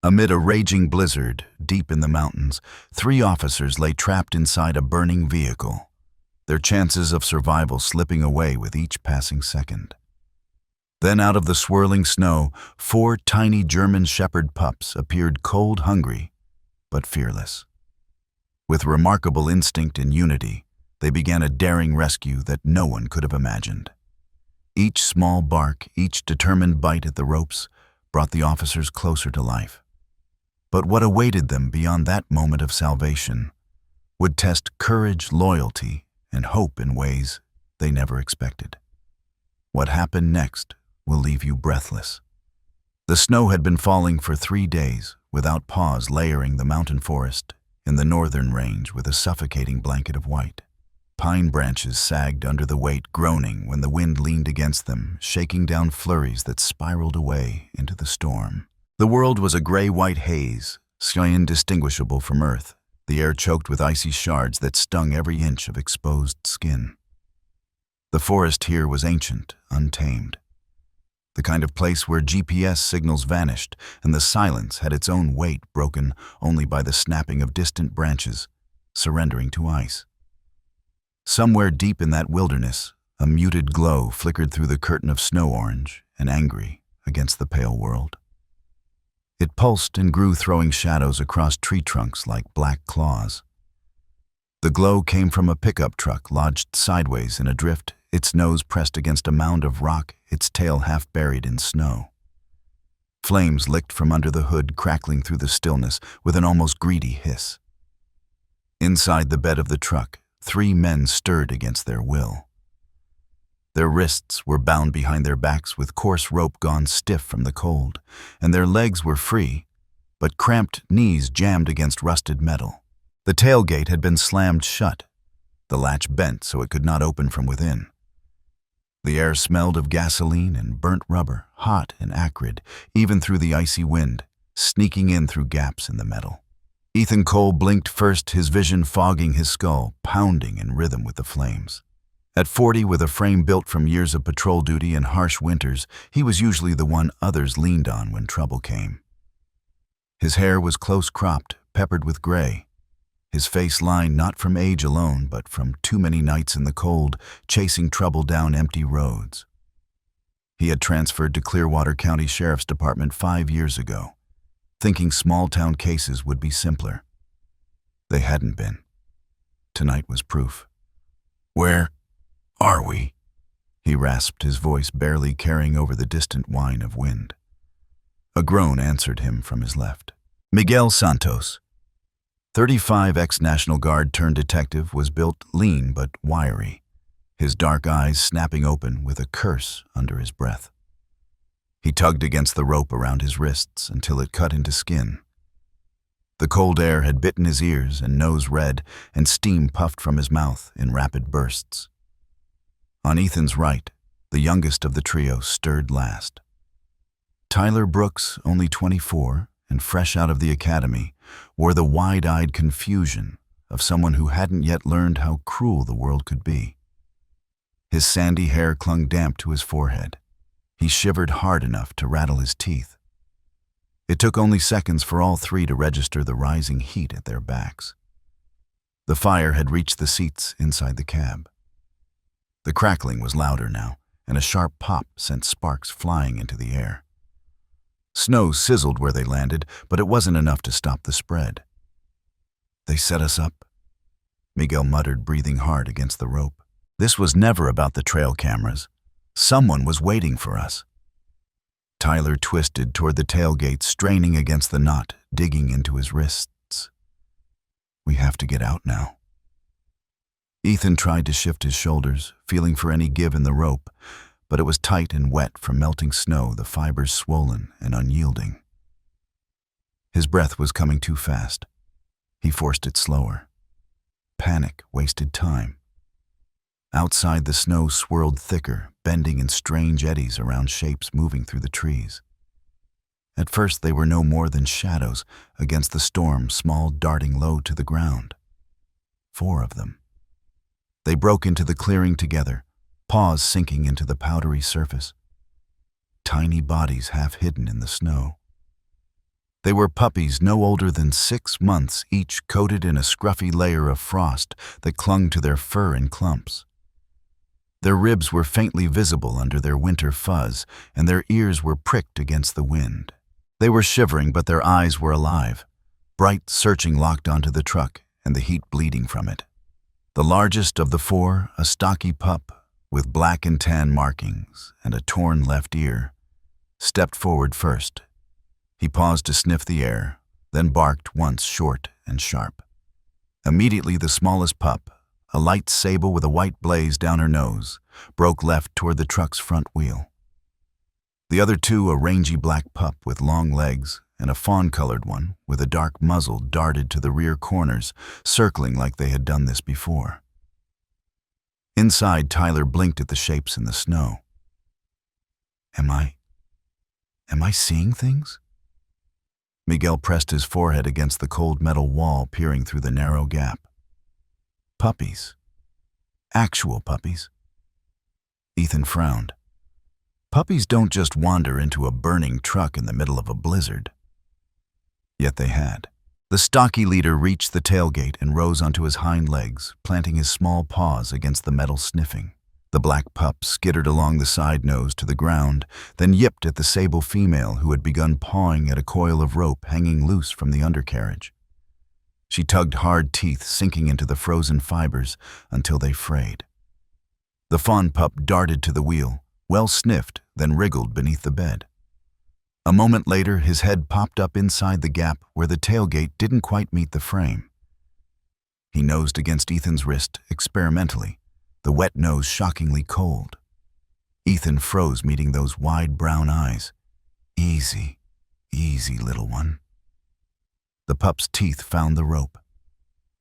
Amid a raging blizzard, deep in the mountains, 3 officers lay trapped inside a burning vehicle, their chances of survival slipping away with each passing second. Then out of the swirling snow, 4 tiny German Shepherd pups appeared cold hungry, but fearless. With remarkable instinct and unity, they began a daring rescue that no one could have imagined. Each small bark, each determined bite at the ropes, brought the officers closer to life. But what awaited them beyond that moment of salvation would test courage, loyalty, and hope in ways they never expected. What happened next will leave you breathless. The snow had been falling for 3 days, without pause, layering the mountain forest in the northern range with a suffocating blanket of white. Pine branches sagged under the weight, groaning when the wind leaned against them, shaking down flurries that spiraled away into the storm. The world was a gray-white haze, sky indistinguishable from earth, the air choked with icy shards that stung every inch of exposed skin. The forest here was ancient, untamed. The kind of place where GPS signals vanished and the silence had its own weight, broken only by the snapping of distant branches, surrendering to ice. Somewhere deep in that wilderness, a muted glow flickered through the curtain of snow orange and angry against the pale world. It pulsed and grew, throwing shadows across tree trunks like black claws. The glow came from a pickup truck lodged sideways in a drift, its nose pressed against a mound of rock, its tail half buried in snow. Flames licked from under the hood, crackling through the stillness with an almost greedy hiss. Inside the bed of the truck, 3 men stirred against their will. Their wrists were bound behind their backs with coarse rope gone stiff from the cold, and their legs were free, but cramped knees jammed against rusted metal. The tailgate had been slammed shut, the latch bent so it could not open from within. The air smelled of gasoline and burnt rubber, hot and acrid, even through the icy wind, sneaking in through gaps in the metal. Ethan Cole blinked first, his vision fogging his skull, pounding in rhythm with the flames. At 40, with a frame built from years of patrol duty and harsh winters, he was usually the one others leaned on when trouble came. His hair was close-cropped, peppered with gray. His face lined not from age alone, but from too many nights in the cold, chasing trouble down empty roads. He had transferred to Clearwater County Sheriff's Department 5 years ago, thinking small-town cases would be simpler. They hadn't been. Tonight was proof. "Where are we?" he rasped, his voice barely carrying over the distant whine of wind. A groan answered him from his left. Miguel Santos, 35, ex-National Guard turned detective, was built lean but wiry, his dark eyes snapping open with a curse under his breath. He tugged against the rope around his wrists until it cut into skin. The cold air had bitten his ears and nose red, and steam puffed from his mouth in rapid bursts. On Ethan's right, the youngest of the trio stirred last. Tyler Brooks, only 24 and fresh out of the academy, wore the wide-eyed confusion of someone who hadn't yet learned how cruel the world could be. His sandy hair clung damp to his forehead. He shivered hard enough to rattle his teeth. It took only seconds for all 3 to register the rising heat at their backs. The fire had reached the seats inside the cab. The crackling was louder now, and a sharp pop sent sparks flying into the air. Snow sizzled where they landed, but it wasn't enough to stop the spread. "They set us up," Miguel muttered, breathing hard against the rope. This was never about the trail cameras. Someone was waiting for us. Tyler twisted toward the tailgate, straining against the knot, digging into his wrists. "We have to get out now." Ethan tried to shift his shoulders, feeling for any give in the rope, but it was tight and wet from melting snow, the fibers swollen and unyielding. His breath was coming too fast. He forced it slower. Panic wasted time. Outside, the snow swirled thicker, bending in strange eddies around shapes moving through the trees. At first, they were no more than shadows against the storm, small, darting low to the ground. 4 of them. They broke into the clearing together, paws sinking into the powdery surface. Tiny bodies half hidden in the snow. They were puppies no older than 6 months, each coated in a scruffy layer of frost that clung to their fur in clumps. Their ribs were faintly visible under their winter fuzz, and their ears were pricked against the wind. They were shivering, but their eyes were alive, bright, searching, locked onto the truck, and the heat bleeding from it. The largest of the four, a stocky pup with black and tan markings and a torn left ear, stepped forward first. He paused to sniff the air, then barked once, short and sharp. Immediately the smallest pup, a light sable with a white blaze down her nose, broke left toward the truck's front wheel. The other two, a rangy black pup with long legs and a fawn-colored one with a dark muzzle, darted to the rear corners, circling like they had done this before. Inside, Tyler blinked at the shapes in the snow. Am I seeing things? Miguel pressed his forehead against the cold metal wall, peering through the narrow gap. Puppies. Actual puppies. Ethan frowned. Puppies don't just wander into a burning truck in the middle of a blizzard. Yet they had. The stocky leader reached the tailgate and rose onto his hind legs, planting his small paws against the metal, sniffing. The black pup skittered along the side nose to the ground, then yipped at the sable female who had begun pawing at a coil of rope hanging loose from the undercarriage. She tugged, hard teeth sinking into the frozen fibers until they frayed. The fawn pup darted to the wheel, well sniffed, then wriggled beneath the bed. A moment later, his head popped up inside the gap where the tailgate didn't quite meet the frame. He nosed against Ethan's wrist experimentally, the wet nose shockingly cold. Ethan froze, meeting those wide brown eyes. Easy, easy, little one. The pup's teeth found the rope.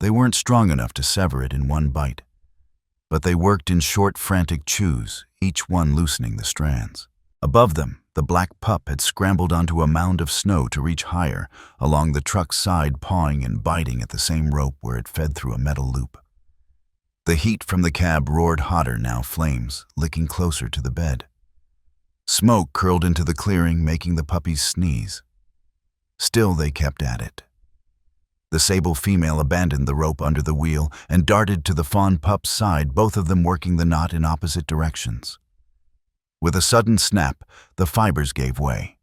They weren't strong enough to sever it in one bite, but they worked in short, frantic chews, each one loosening the strands. Above them, the black pup had scrambled onto a mound of snow to reach higher, along the truck's side, pawing and biting at the same rope where it fed through a metal loop. The heat from the cab roared hotter now, flames licking closer to the bed. Smoke curled into the clearing, making the puppies sneeze. Still they kept at it. The sable female abandoned the rope under the wheel and darted to the fawn pup's side, both of them working the knot in opposite directions. With a sudden snap, the fibers gave way.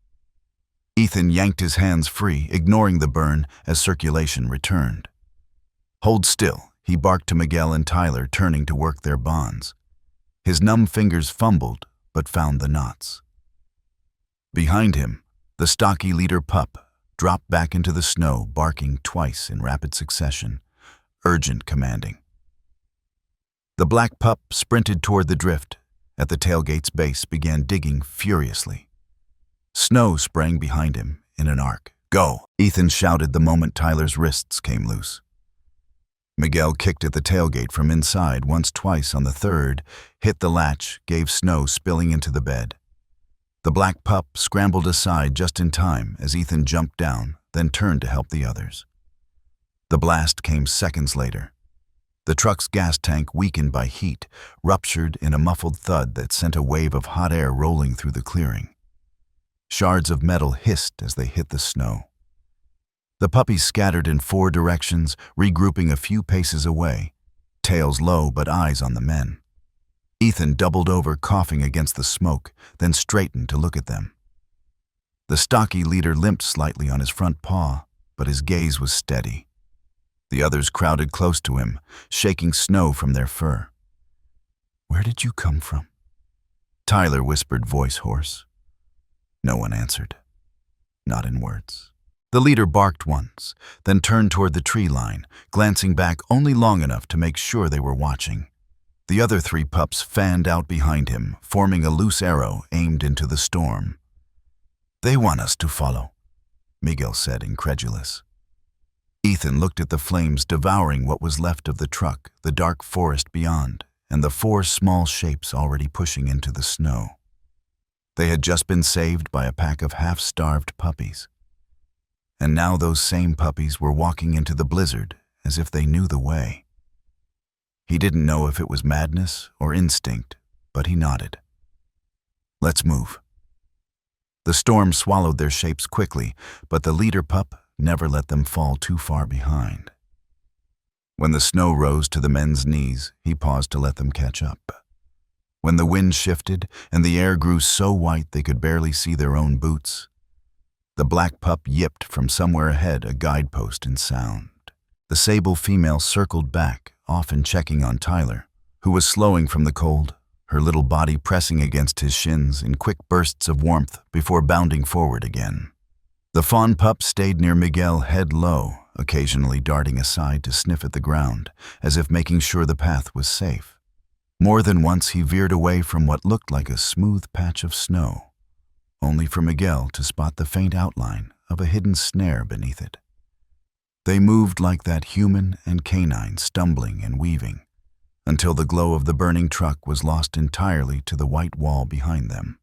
Ethan yanked his hands free, ignoring the burn as circulation returned. Hold still, he barked to Miguel and Tyler, turning to work their bonds. His numb fingers fumbled, but found the knots. Behind him, the stocky leader pup dropped back into the snow, barking twice in rapid succession, urgent, commanding. The black pup sprinted toward the drift, at the tailgate's base, began digging furiously. Snow sprang behind him in an arc. Go, Ethan shouted the moment Tyler's wrists came loose. Miguel kicked at the tailgate from inside, once, twice. On the third, hit the latch, gave snow spilling into the bed. The black pup scrambled aside just in time as Ethan jumped down, then turned to help the others. The blast came seconds later. The truck's gas tank, weakened by heat, ruptured in a muffled thud that sent a wave of hot air rolling through the clearing. Shards of metal hissed as they hit the snow. The puppies scattered in 4 directions, regrouping a few paces away, tails low but eyes on the men. Ethan doubled over, coughing against the smoke, then straightened to look at them. The stocky leader limped slightly on his front paw, but his gaze was steady. The others crowded close to him, shaking snow from their fur. Where did you come from? Tyler whispered, voice hoarse. No one answered. Not in words. The leader barked once, then turned toward the tree line, glancing back only long enough to make sure they were watching. The other 3 pups fanned out behind him, forming a loose arrow aimed into the storm. They want us to follow, Miguel said, incredulous. Ethan looked at the flames devouring what was left of the truck, the dark forest beyond, and the 4 small shapes already pushing into the snow. They had just been saved by a pack of half-starved puppies. And now those same puppies were walking into the blizzard as if they knew the way. He didn't know if it was madness or instinct, but he nodded. Let's move. The storm swallowed their shapes quickly, but the leader pup never let them fall too far behind. When the snow rose to the men's knees, he paused to let them catch up. When the wind shifted and the air grew so white they could barely see their own boots, the black pup yipped from somewhere ahead, a guidepost in sound. The sable female circled back, often checking on Tyler, who was slowing from the cold, her little body pressing against his shins in quick bursts of warmth before bounding forward again. The fawn pup stayed near Miguel, head low, occasionally darting aside to sniff at the ground, as if making sure the path was safe. More than once he veered away from what looked like a smooth patch of snow, only for Miguel to spot the faint outline of a hidden snare beneath it. They moved like that human and canine, stumbling and weaving, until the glow of the burning truck was lost entirely to the white wall behind them.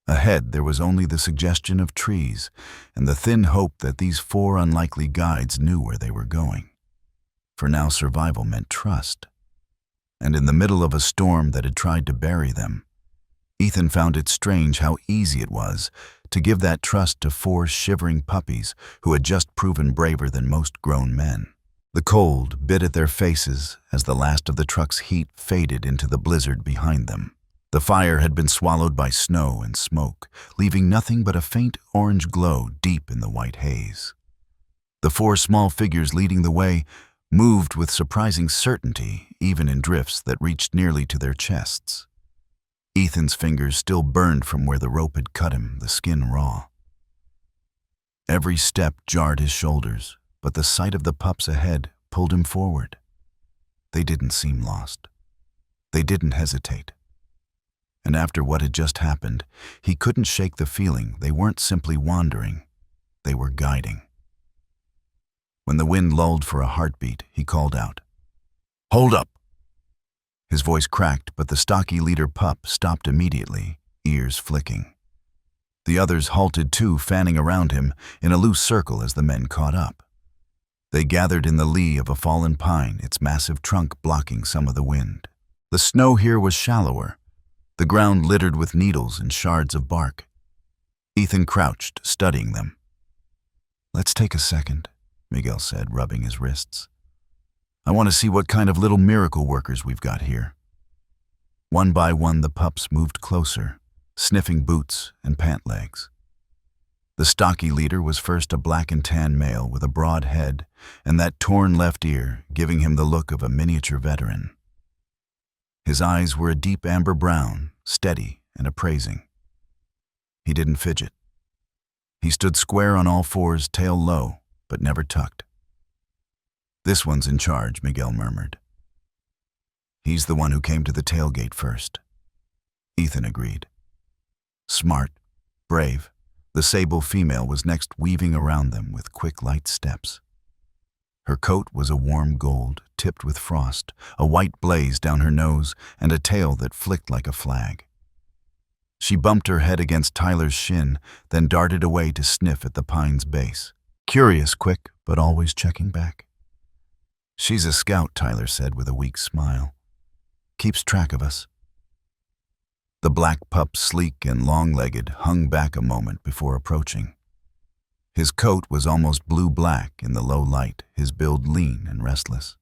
Ahead there was only the suggestion of trees and the thin hope that these four unlikely guides knew where they were going. For now survival meant trust. And in the middle of a storm that had tried to bury them, Ethan found it strange how easy it was to give that trust to four shivering puppies who had just proven braver than most grown men. The cold bit at their faces as the last of the truck's heat faded into the blizzard behind them. The fire had been swallowed by snow and smoke, leaving nothing but a faint orange glow deep in the white haze. The four small figures leading the way moved with surprising certainty, even in drifts that reached nearly to their chests. Ethan's fingers still burned from where the rope had cut him, the skin raw. Every step jarred his shoulders, but the sight of the pups ahead pulled him forward. They didn't seem lost. They didn't hesitate. And after what had just happened, he couldn't shake the feeling they weren't simply wandering, they were guiding. When the wind lulled for a heartbeat, he called out, "Hold up!" His voice cracked, but the stocky leader pup stopped immediately, ears flicking. The others halted too, fanning around him in a loose circle as the men caught up. They gathered in the lee of a fallen pine, its massive trunk blocking some of the wind. The snow here was shallower, the ground littered with needles and shards of bark. Ethan crouched, studying them. "Let's take a second," Miguel said, rubbing his wrists. "I want to see what kind of little miracle workers we've got here." One by one the pups moved closer, sniffing boots and pant legs. The stocky leader was first a black and tan male with a broad head and that torn left ear, giving him the look of a miniature veteran. His eyes were a deep amber brown, steady and appraising. He didn't fidget. He stood square on all fours, tail low, but never tucked. "This one's in charge," Miguel murmured. "He's the one who came to the tailgate first." Ethan agreed. Smart, brave, the sable female was next, weaving around them with quick, light steps. Her coat was a warm gold, tipped with frost, a white blaze down her nose, and a tail that flicked like a flag. She bumped her head against Tyler's shin, then darted away to sniff at the pine's base. Curious, quick, but always checking back. "She's a scout," Tyler said with a weak smile. "Keeps track of us." The black pup, sleek and long-legged, hung back a moment before approaching. His coat was almost blue-black in the low light, his build lean and restless.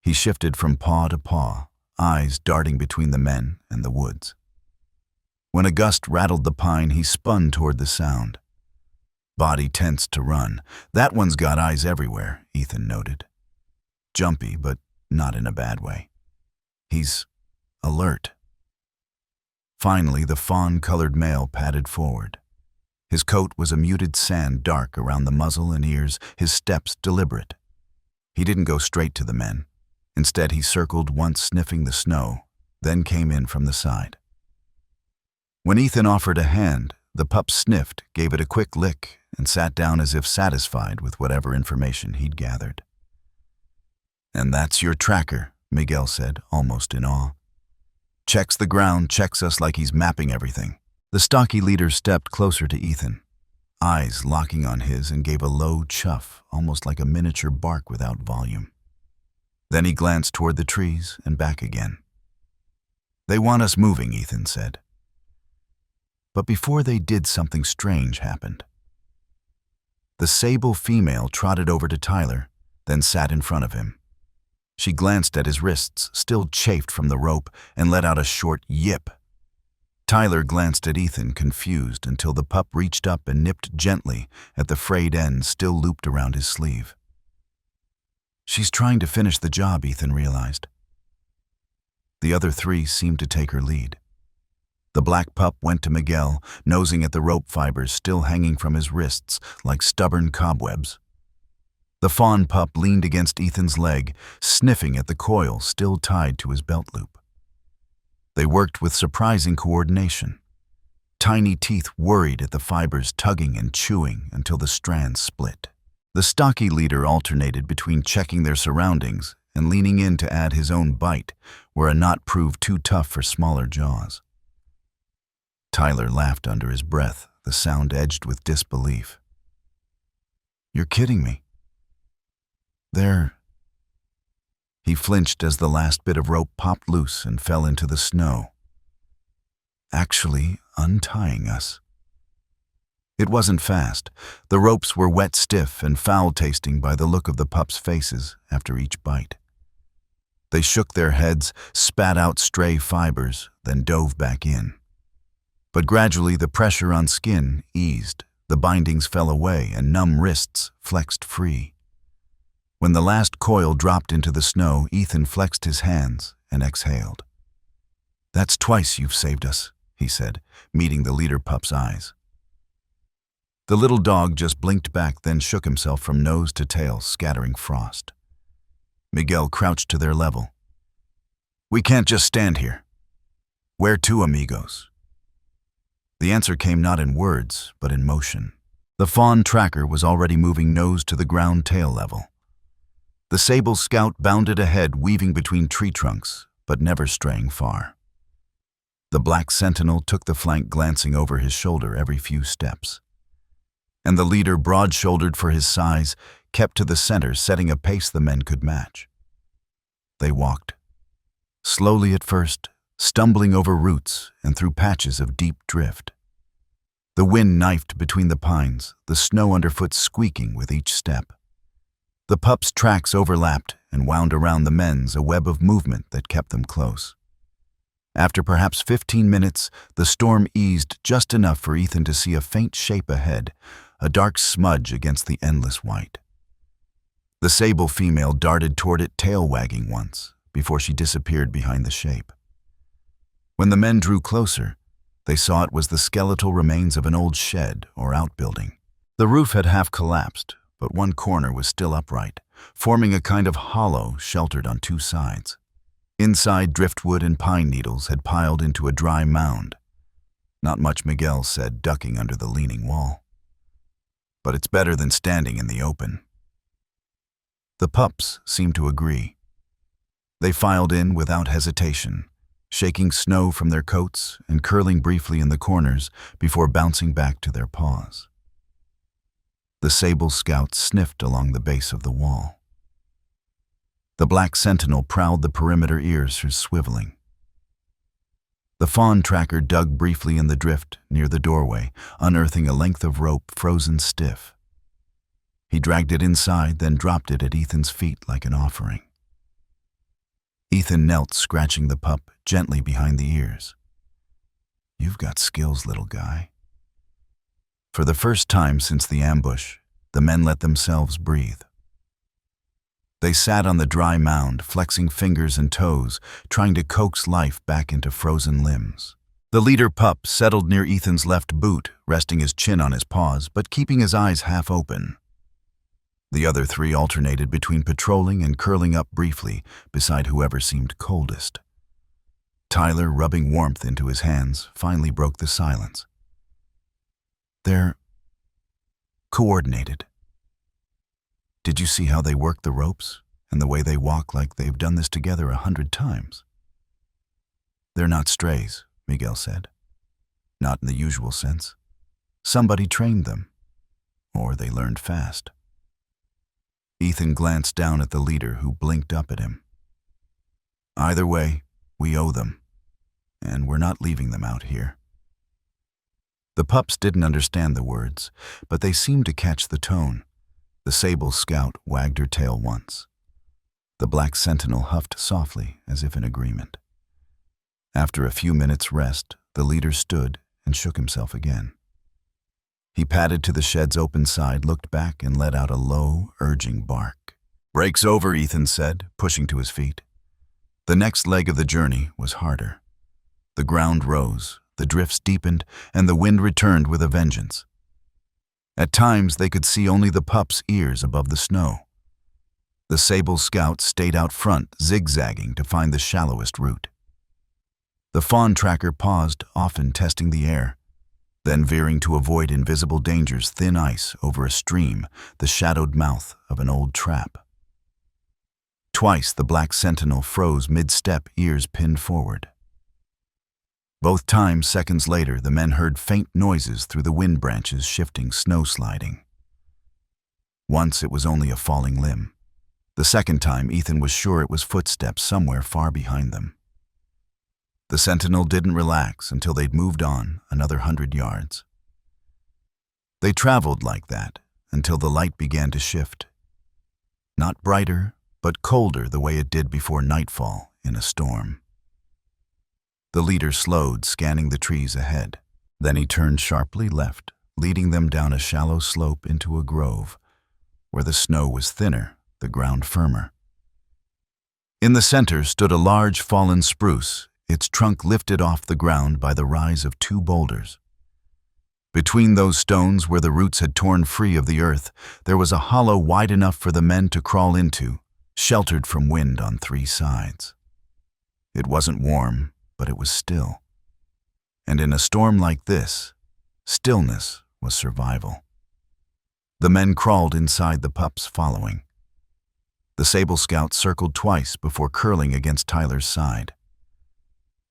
He shifted from paw to paw, eyes darting between the men and the woods. When a gust rattled the pine, he spun toward the sound. Body tensed to run. "That one's got eyes everywhere," Ethan noted. Jumpy, but not in a bad way. He's alert. Finally, the fawn-colored male padded forward. His coat was a muted sand dark around the muzzle and ears, his steps deliberate. He didn't go straight to the men. Instead, he circled once, sniffing the snow, then came in from the side. When Ethan offered a hand, the pup sniffed, gave it a quick lick, and sat down as if satisfied with whatever information he'd gathered. "And that's your tracker," Miguel said, almost in awe. "Checks the ground, checks us like he's mapping everything." The stocky leader stepped closer to Ethan, eyes locking on his, and gave a low chuff, almost like a miniature bark without volume. Then he glanced toward the trees and back again. "They want us moving," Ethan said. But before they did, something strange happened. The sable female trotted over to Tyler, then sat in front of him. She glanced at his wrists, still chafed from the rope, and let out a short yip. Tyler glanced at Ethan, confused, until the pup reached up and nipped gently at the frayed end still looped around his sleeve. She's trying to finish the job, Ethan realized. The other three seemed to take her lead. The black pup went to Miguel, nosing at the rope fibers still hanging from his wrists like stubborn cobwebs. The fawn pup leaned against Ethan's leg, sniffing at the coil still tied to his belt loop. They worked with surprising coordination. Tiny teeth worried at the fibers, tugging and chewing until the strands split. The stocky leader alternated between checking their surroundings and leaning in to add his own bite where a knot proved too tough for smaller jaws. Tyler laughed under his breath, the sound edged with disbelief. "You're kidding me. They're..." He flinched as the last bit of rope popped loose and fell into the snow, actually untying us. It wasn't fast. The ropes were wet, stiff, and foul-tasting by the look of the pups' faces after each bite. They shook their heads, spat out stray fibers, then dove back in. But gradually the pressure on skin eased, the bindings fell away, and numb wrists flexed free. When the last coil dropped into the snow, Ethan flexed his hands and exhaled. "That's twice you've saved us," he said, meeting the leader pup's eyes. The little dog just blinked back, then shook himself from nose to tail, scattering frost. Miguel crouched to their level. "We can't just stand here. Where to, amigos?" The answer came not in words, but in motion. The fawn tracker was already moving nose to the ground, tail level. The sable scout bounded ahead, weaving between tree trunks, but never straying far. The black sentinel took the flank, glancing over his shoulder every few steps. And the leader, broad-shouldered for his size, kept to the center, setting a pace the men could match. They walked, slowly at first, stumbling over roots and through patches of deep drift. The wind knifed between the pines, the snow underfoot squeaking with each step. The pups' tracks overlapped and wound around the men's, a web of movement that kept them close. After perhaps 15 minutes, the storm eased just enough for Ethan to see a faint shape ahead, a dark smudge against the endless white. The sable female darted toward it, tail wagging once, before she disappeared behind the shape. When the men drew closer, they saw it was the skeletal remains of an old shed or outbuilding. The roof had half collapsed, but one corner was still upright, forming a kind of hollow sheltered on two sides. Inside, driftwood and pine needles had piled into a dry mound. Not much, Miguel said, ducking under the leaning wall. But it's better than standing in the open. The pups seemed to agree. They filed in without hesitation, shaking snow from their coats and curling briefly in the corners before bouncing back to their paws. The sable scout sniffed along the base of the wall. The black sentinel prowled the perimeter, ears swiveling. The fawn tracker dug briefly in the drift near the doorway, unearthing a length of rope frozen stiff. He dragged it inside, then dropped it at Ethan's feet like an offering. Ethan knelt, scratching the pup gently behind the ears. "You've got skills, little guy." For the first time since the ambush, the men let themselves breathe. They sat on the dry mound, flexing fingers and toes, trying to coax life back into frozen limbs. The leader pup settled near Ethan's left boot, resting his chin on his paws, but keeping his eyes half open. The other three alternated between patrolling and curling up briefly beside whoever seemed coldest. Tyler, rubbing warmth into his hands, finally broke the silence. "They're coordinated. Did you see how they work the ropes and the way they walk, like they've done this together 100 times? They're not strays," Miguel said. "Not in the usual sense. Somebody trained them, or they learned fast." Ethan glanced down at the leader, who blinked up at him. "Either way, we owe them, and we're not leaving them out here." The pups didn't understand the words, but they seemed to catch the tone. The sable scout wagged her tail once. The black sentinel huffed softly, as if in agreement. After a few minutes' rest, the leader stood and shook himself again. He padded to the shed's open side, looked back, and let out a low, urging bark. "Break's over," Ethan said, pushing to his feet. The next leg of the journey was harder. The ground rose, the drifts deepened, and the wind returned with a vengeance. At times, they could see only the pups' ears above the snow. The sable scout stayed out front, zigzagging to find the shallowest route. The fawn tracker paused, often testing the air, then veering to avoid invisible dangers, thin ice over a stream, the shadowed mouth of an old trap. Twice the black sentinel froze mid-step, ears pinned forward. Both times, seconds later, the men heard faint noises through the wind branches, shifting, snow sliding. Once it was only a falling limb. The second time, Ethan was sure it was footsteps somewhere far behind them. The sentinel didn't relax until they'd moved on another 100 yards. They traveled like that until the light began to shift. Not brighter, but colder the way it did before nightfall in a storm. The leader slowed, scanning the trees ahead. Then he turned sharply left, leading them down a shallow slope into a grove, where the snow was thinner, the ground firmer. In the center stood a large fallen spruce, its trunk lifted off the ground by the rise of 2 boulders. Between those stones, where the roots had torn free of the earth, there was a hollow wide enough for the men to crawl into, sheltered from wind on 3 sides. It wasn't warm, but it was still. And in a storm like this, stillness was survival. The men crawled inside, the pups following. The sable scout circled twice before curling against Tyler's side.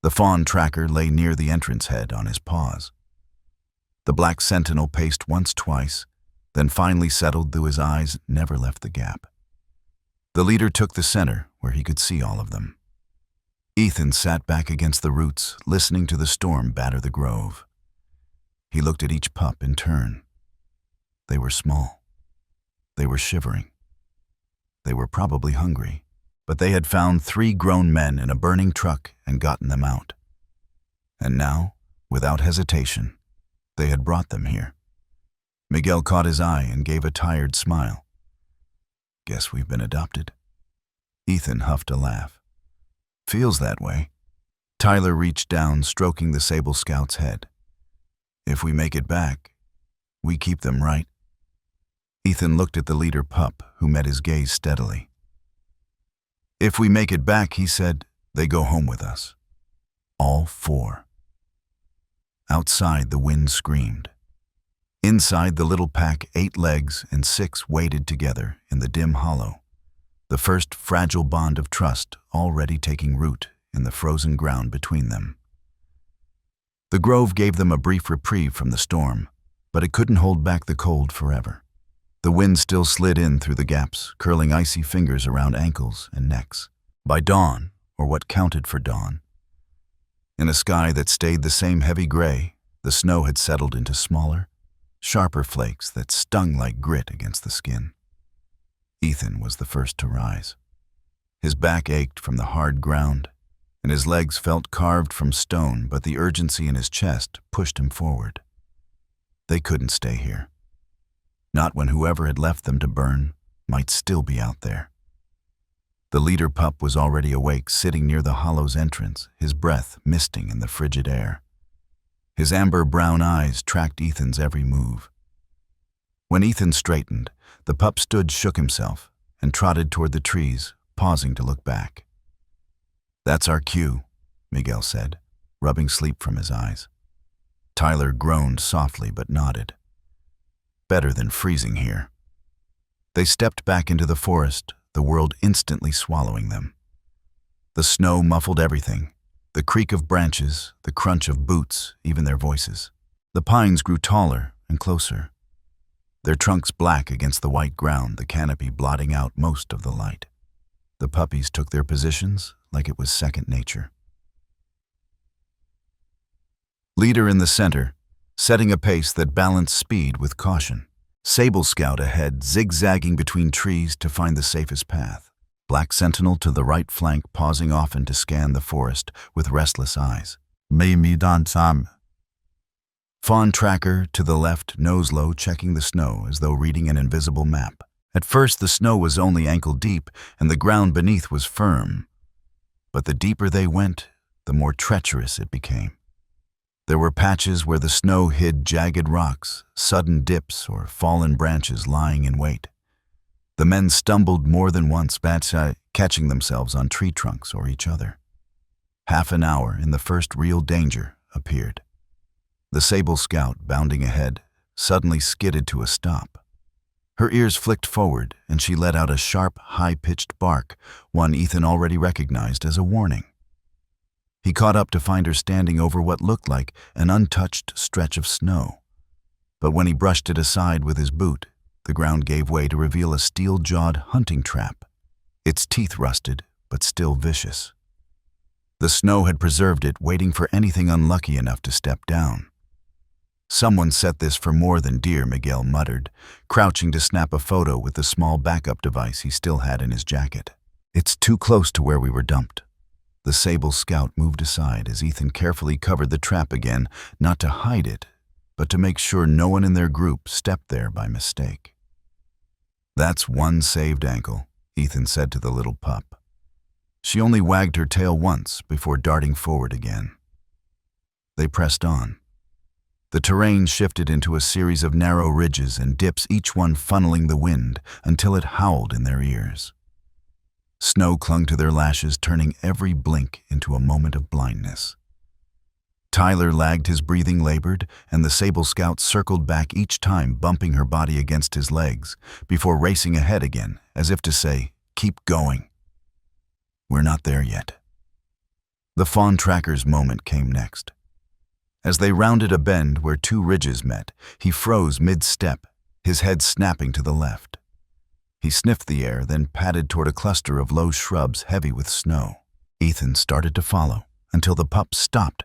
The fawn tracker lay near the entrance head on his paws. The black sentinel paced once, twice, then finally settled, though his eyes never left the gap. The leader took the center, where he could see all of them. Ethan sat back against the roots, listening to the storm batter the grove. He looked at each pup in turn. They were small. They were shivering. They were probably hungry, but they had found 3 grown men in a burning truck and gotten them out. And now, without hesitation, they had brought them here. Miguel caught his eye and gave a tired smile. "Guess we've been adopted." Ethan huffed a laugh. "Feels that way." Tyler reached down, stroking the sable scout's head. "If we make it back, we keep them, right?" Ethan looked at the leader pup, who met his gaze steadily. "If we make it back," he said, "they go home with us. All 4. Outside, the wind screamed. Inside, the little pack, 8 legs and 6 waded together in the dim hollow, the first fragile bond of trust already taking root in the frozen ground between them. The grove gave them a brief reprieve from the storm, but it couldn't hold back the cold forever. The wind still slid in through the gaps, curling icy fingers around ankles and necks. By dawn, or what counted for dawn, in a sky that stayed the same heavy gray, the snow had settled into smaller, sharper flakes that stung like grit against the skin. Ethan was the first to rise. His back ached from the hard ground, and his legs felt carved from stone, but the urgency in his chest pushed him forward. They couldn't stay here. Not when whoever had left them to burn might still be out there. The leader pup was already awake, sitting near the hollow's entrance, his breath misting in the frigid air. His amber-brown eyes tracked Ethan's every move. When Ethan straightened, the pup shook himself, and trotted toward the trees, pausing to look back. "That's our cue," Miguel said, rubbing sleep from his eyes. Tyler groaned softly but nodded. "Better than freezing here." They stepped back into the forest, the world instantly swallowing them. The snow muffled everything, the creak of branches, the crunch of boots, even their voices. The pines grew taller and closer, their trunks black against the white ground, the canopy blotting out most of the light. The puppies took their positions like it was second nature. Leader in the center, setting a pace that balanced speed with caution. Sable Scout ahead, zigzagging between trees to find the safest path. Black Sentinel to the right flank, pausing often to scan the forest with restless eyes. Fawn Tracker to the left, nose low, checking the snow as though reading an invisible map. At first, the snow was only ankle deep and the ground beneath was firm. But the deeper they went, the more treacherous it became. There were patches where the snow hid jagged rocks, sudden dips, or fallen branches lying in wait. The men stumbled more than once, catching themselves on tree trunks or each other. Half an hour and the first real danger appeared. The Sable Scout, bounding ahead, suddenly skidded to a stop. Her ears flicked forward, and she let out a sharp, high-pitched bark, one Ethan already recognized as a warning. He caught up to find her standing over what looked like an untouched stretch of snow. But when he brushed it aside with his boot, the ground gave way to reveal a steel-jawed hunting trap, its teeth rusted, but still vicious. The snow had preserved it, waiting for anything unlucky enough to step down. "Someone set this for more than deer," Miguel muttered, crouching to snap a photo with the small backup device he still had in his jacket. "It's too close to where we were dumped." The Sable Scout moved aside as Ethan carefully covered the trap again, not to hide it, but to make sure no one in their group stepped there by mistake. "That's one saved ankle," Ethan said to the little pup. She only wagged her tail once before darting forward again. They pressed on. The terrain shifted into a series of narrow ridges and dips, each one funneling the wind until it howled in their ears. Snow clung to their lashes, turning every blink into a moment of blindness. Tyler lagged, his breathing labored, and the Sable Scout circled back each time, bumping her body against his legs, before racing ahead again, as if to say, "Keep going. We're not there yet." The Fawn Tracker's moment came next. As they rounded a bend where two ridges met, he froze mid-step, his head snapping to the left. He sniffed the air, then padded toward a cluster of low shrubs heavy with snow. Ethan started to follow, until the pup stopped.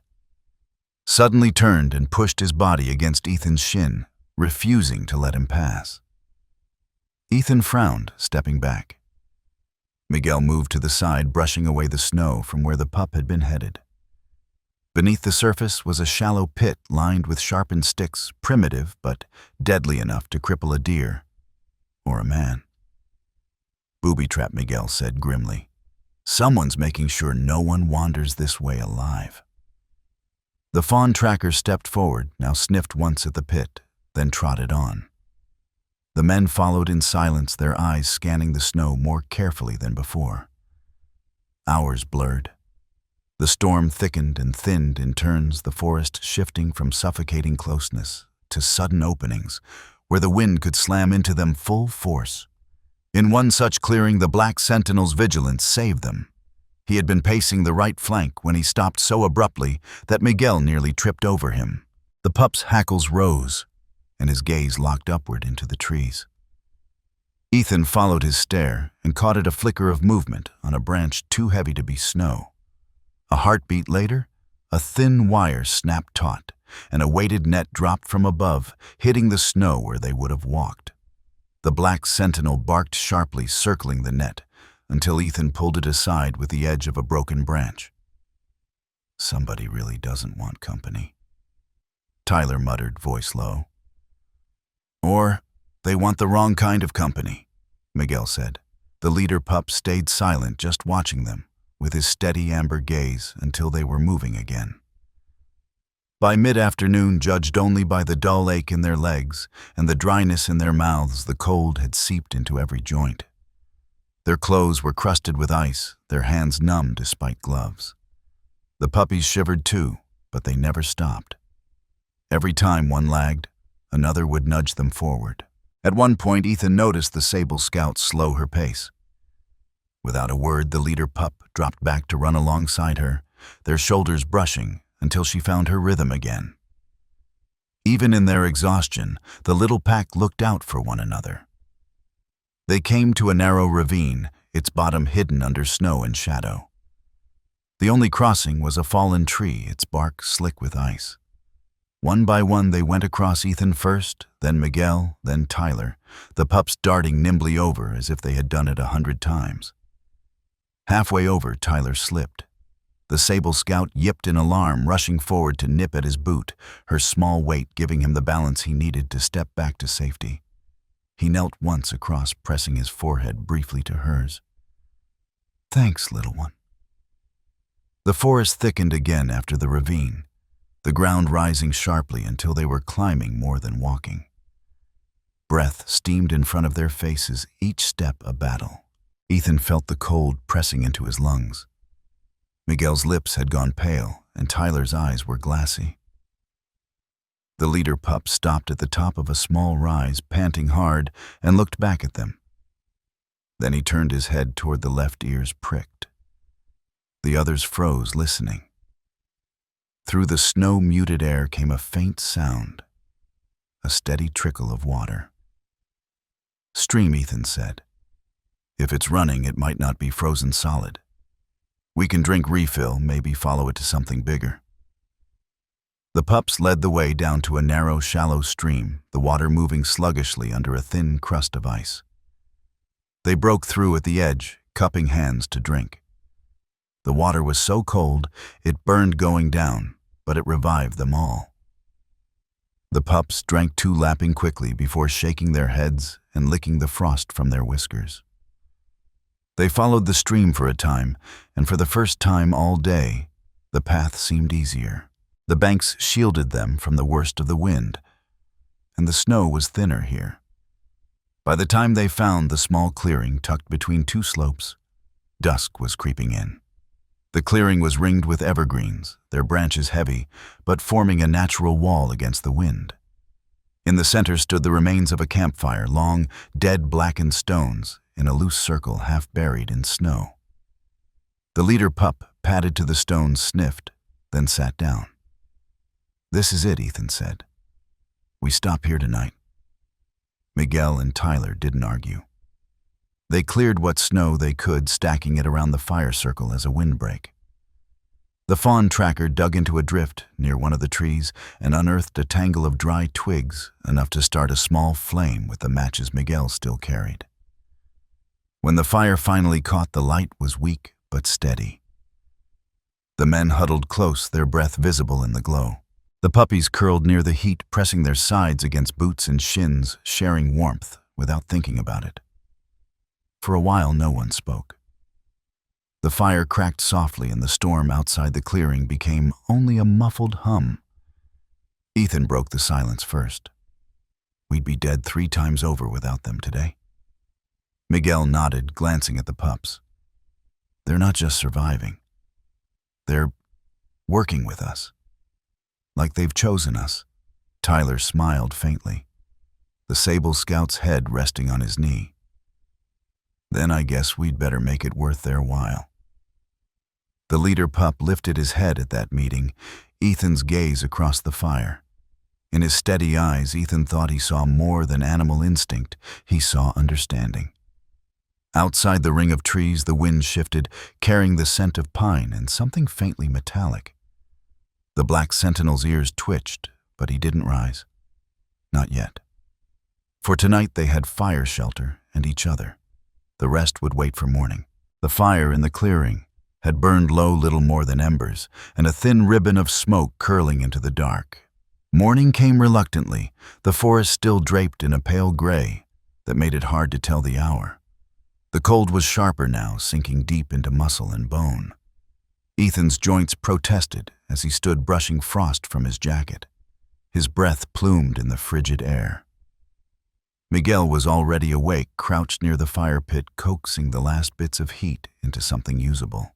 Suddenly turned and pushed his body against Ethan's shin, refusing to let him pass. Ethan frowned, stepping back. Miguel moved to the side, brushing away the snow from where the pup had been headed. Beneath the surface was a shallow pit lined with sharpened sticks, primitive but deadly enough to cripple a deer or a man. "Booby trap," Miguel said grimly. "Someone's making sure no one wanders this way alive." The Fawn Tracker stepped forward, now sniffed once at the pit, then trotted on. The men followed in silence, their eyes scanning the snow more carefully than before. Hours blurred. The storm thickened and thinned in turns, the forest shifting from suffocating closeness to sudden openings, where the wind could slam into them full force. In one such clearing, the Black Sentinel's vigilance saved them. He had been pacing the right flank when he stopped so abruptly that Miguel nearly tripped over him. The pup's hackles rose, and his gaze locked upward into the trees. Ethan followed his stare and caught at a flicker of movement on a branch too heavy to be snow. A heartbeat later, a thin wire snapped taut, and a weighted net dropped from above, hitting the snow where they would have walked. The Black Sentinel barked sharply, circling the net, until Ethan pulled it aside with the edge of a broken branch. "Somebody really doesn't want company," Tyler muttered, voice low. "Or they want the wrong kind of company," Miguel said. The leader pup stayed silent, just watching them, with his steady amber gaze until they were moving again. By mid-afternoon, judged only by the dull ache in their legs and the dryness in their mouths, the cold had seeped into every joint. Their clothes were crusted with ice, their hands numb despite gloves. The puppies shivered too, but they never stopped. Every time one lagged, another would nudge them forward. At one point, Ethan noticed the Sable Scout slow her pace. Without a word, the leader pup dropped back to run alongside her, their shoulders brushing until she found her rhythm again. Even in their exhaustion, the little pack looked out for one another. They came to a narrow ravine, its bottom hidden under snow and shadow. The only crossing was a fallen tree, its bark slick with ice. One by one they went across Ethan first, then Miguel, then Tyler, the pups darting nimbly over as if they had done it 100 times. Halfway over, Tyler slipped. The sable scout yipped in alarm, rushing forward to nip at his boot, her small weight giving him the balance he needed to step back to safety. He knelt once across, pressing his forehead briefly to hers. "Thanks, little one." The forest thickened again after the ravine, the ground rising sharply until they were climbing more than walking. Breath steamed in front of their faces, each step a battle. Ethan felt the cold pressing into his lungs. Miguel's lips had gone pale, and Tyler's eyes were glassy. The leader pup stopped at the top of a small rise, panting hard, and looked back at them. Then he turned his head toward the left ears pricked. The others froze, listening. Through the snow-muted air came a faint sound, a steady trickle of water. "Stream," Ethan said. "If it's running, it might not be frozen solid. We can drink refill, maybe follow it to something bigger." The pups led the way down to a narrow, shallow stream, the water moving sluggishly under a thin crust of ice. They broke through at the edge, cupping hands to drink. The water was so cold, it burned going down, but it revived them all. The pups drank 2 lapping quickly before shaking their heads and licking the frost from their whiskers. They followed the stream for a time, and for the first time all day, the path seemed easier. The banks shielded them from the worst of the wind, and the snow was thinner here. By the time they found the small clearing tucked between 2 slopes, dusk was creeping in. The clearing was ringed with evergreens, their branches heavy, but forming a natural wall against the wind. In the center stood the remains of a campfire, long, dead blackened stones in a loose circle half buried in snow. The leader pup padded to the stones, sniffed, then sat down. "This is it," Ethan said. "We stop here tonight." Miguel and Tyler didn't argue. They cleared what snow they could, stacking it around the fire circle as a windbreak. The fawn tracker dug into a drift near one of the trees and unearthed a tangle of dry twigs, enough to start a small flame with the matches Miguel still carried. When the fire finally caught, the light was weak but steady. The men huddled close, their breath visible in the glow. The puppies curled near the heat, pressing their sides against boots and shins, sharing warmth without thinking about it. For a while, no one spoke. The fire cracked softly, and the storm outside the clearing became only a muffled hum. Ethan broke the silence first. "We'd be dead 3 times over without them today." Miguel nodded, glancing at the pups. "They're not just surviving. They're working with us. Like they've chosen us." Tyler smiled faintly, the sable scout's head resting on his knee. "Then I guess we'd better make it worth their while." The leader pup lifted his head at that meeting, Ethan's gaze across the fire. In his steady eyes, Ethan thought he saw more than animal instinct. He saw understanding. Outside the ring of trees, the wind shifted, carrying the scent of pine and something faintly metallic. The black sentinel's ears twitched, but he didn't rise. Not yet. For tonight they had fire shelter and each other. The rest would wait for morning. The fire in the clearing had burned low, little more than embers, and a thin ribbon of smoke curling into the dark. Morning came reluctantly, the forest still draped in a pale gray that made it hard to tell the hour. The cold was sharper now, sinking deep into muscle and bone. Ethan's joints protested as he stood brushing frost from his jacket. His breath plumed in the frigid air. Miguel was already awake, crouched near the fire pit, coaxing the last bits of heat into something usable.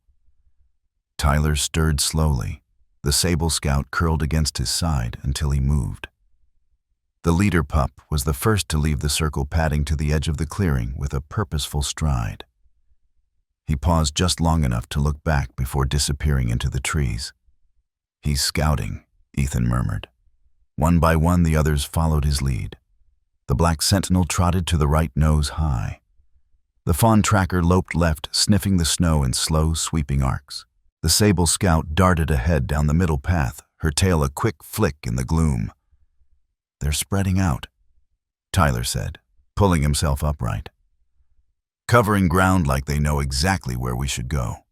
Tyler stirred slowly, the sable scout curled against his side until he moved. The leader pup was the first to leave the circle, padding to the edge of the clearing with a purposeful stride. He paused just long enough to look back before disappearing into the trees. "He's scouting," Ethan murmured. One by one, the others followed his lead. The black sentinel trotted to the right, nose high. The fawn tracker loped left, sniffing the snow in slow, sweeping arcs. The sable scout darted ahead down the middle path, her tail a quick flick in the gloom. "They're spreading out," Tyler said, pulling himself upright. "Covering ground like they know exactly where we should go."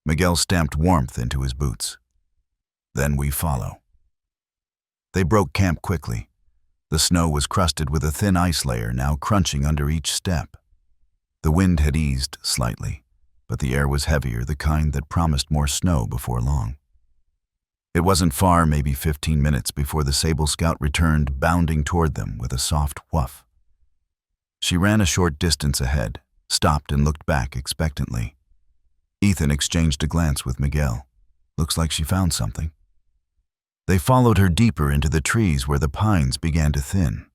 Miguel stamped warmth into his boots. "Then we follow." They broke camp quickly. The snow was crusted with a thin ice layer now crunching under each step. The wind had eased slightly, but the air was heavier, the kind that promised more snow before long. It wasn't far, maybe 15 minutes, before the Sable Scout returned, bounding toward them with a soft woof. She ran a short distance ahead, stopped and looked back expectantly. Ethan exchanged a glance with Miguel. "Looks like she found something." They followed her deeper into the trees where the pines began to thin.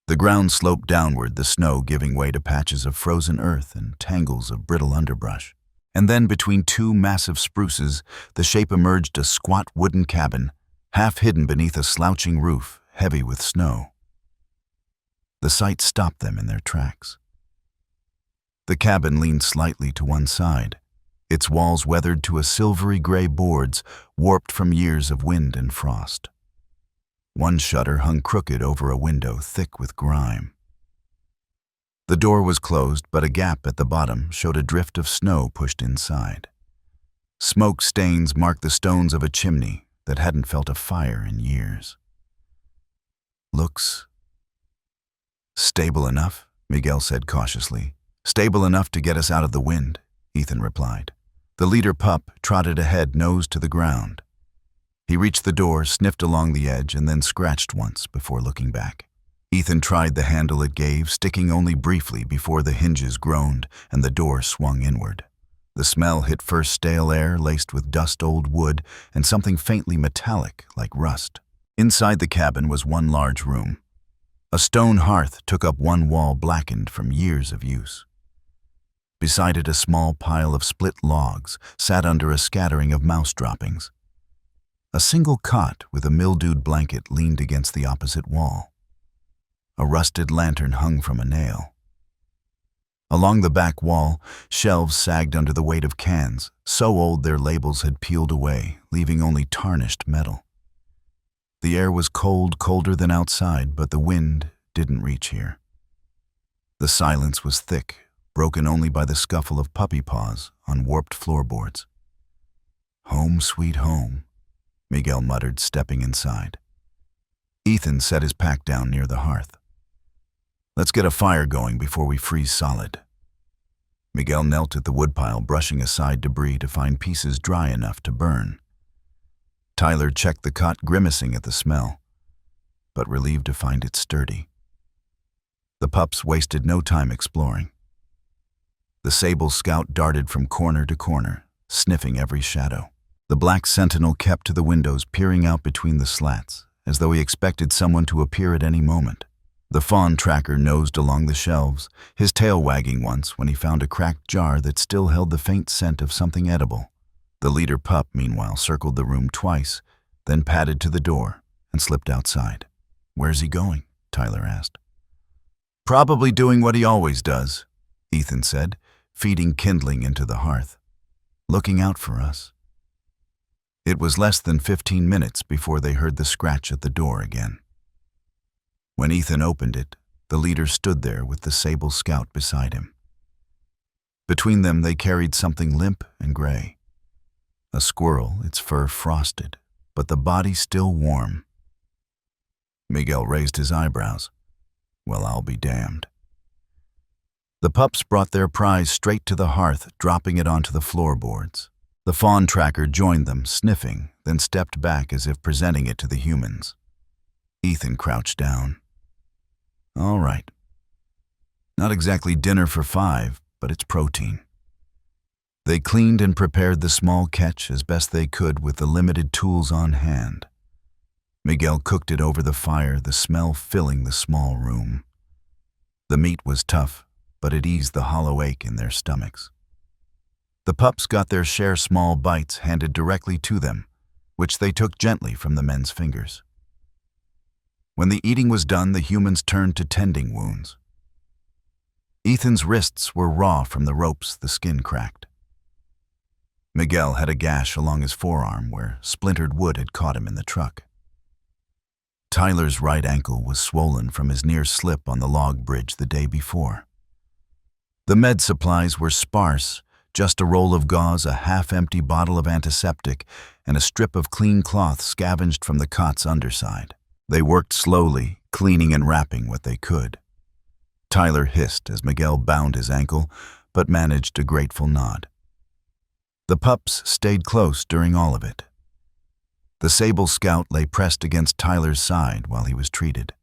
The ground sloped downward, the snow giving way to patches of frozen earth and tangles of brittle underbrush. And then between two massive spruces, the shape emerged a squat wooden cabin, half hidden beneath a slouching roof, heavy with snow. The sight stopped them in their tracks. The cabin leaned slightly to one side, its walls weathered to a silvery gray boards, warped from years of wind and frost. One shutter hung crooked over a window thick with grime. The door was closed, but a gap at the bottom showed a drift of snow pushed inside. Smoke stains marked the stones of a chimney that hadn't felt a fire in years. "Looks stable enough," Miguel said cautiously. "Stable enough to get us out of the wind," Ethan replied. The leader pup trotted ahead, nose to the ground. He reached the door, sniffed along the edge, and then scratched once before looking back. Ethan tried the handle it gave, sticking only briefly before the hinges groaned and the door swung inward. The smell hit first stale air laced with dust-old wood and something faintly metallic like rust. Inside the cabin was one large room. A stone hearth took up one wall blackened from years of use. Beside it, a small pile of split logs sat under a scattering of mouse droppings. A single cot with a mildewed blanket leaned against the opposite wall. A rusted lantern hung from a nail. Along the back wall, shelves sagged under the weight of cans, so old their labels had peeled away, leaving only tarnished metal. The air was cold, colder than outside, but the wind didn't reach here. The silence was thick, broken only by the scuffle of puppy paws on warped floorboards. "Home sweet home," Miguel muttered, stepping inside. Ethan set his pack down near the hearth. "Let's get a fire going before we freeze solid." Miguel knelt at the woodpile, brushing aside debris to find pieces dry enough to burn. Tyler checked the cot, grimacing at the smell, but relieved to find it sturdy. The pups wasted no time exploring. The Sable Scout darted from corner to corner, sniffing every shadow. The black sentinel kept to the windows, peering out between the slats, as though he expected someone to appear at any moment. The fawn tracker nosed along the shelves, his tail wagging once when he found a cracked jar that still held the faint scent of something edible. The leader pup, meanwhile, circled the room twice, then padded to the door and slipped outside. "Where's he going?" Tyler asked. "Probably doing what he always does," Ethan said, feeding kindling into the hearth. "Looking out for us." It was less than 15 minutes before they heard the scratch at the door again. When Ethan opened it, the leader stood there with the Sable Scout beside him. Between them they carried something limp and gray. A squirrel, its fur frosted, but the body still warm. Miguel raised his eyebrows. "Well, I'll be damned." The pups brought their prize straight to the hearth, dropping it onto the floorboards. The fawn tracker joined them, sniffing, then stepped back as if presenting it to the humans. Ethan crouched down. "All right. Not exactly dinner for 5, but it's protein." They cleaned and prepared the small catch as best they could with the limited tools on hand. Miguel cooked it over the fire, the smell filling the small room. The meat was tough, but it eased the hollow ache in their stomachs. The pups got their share, small bites handed directly to them, which they took gently from the men's fingers. When the eating was done, the humans turned to tending wounds. Ethan's wrists were raw from the ropes, the skin cracked. Miguel had a gash along his forearm where splintered wood had caught him in the truck. Tyler's right ankle was swollen from his near slip on the log bridge the day before. The med supplies were sparse, just a roll of gauze, a half-empty bottle of antiseptic, and a strip of clean cloth scavenged from the cot's underside. They worked slowly, cleaning and wrapping what they could. Tyler hissed as Miguel bound his ankle, but managed a grateful nod. The pups stayed close during all of it. The sable scout lay pressed against Tyler's side while he was treated.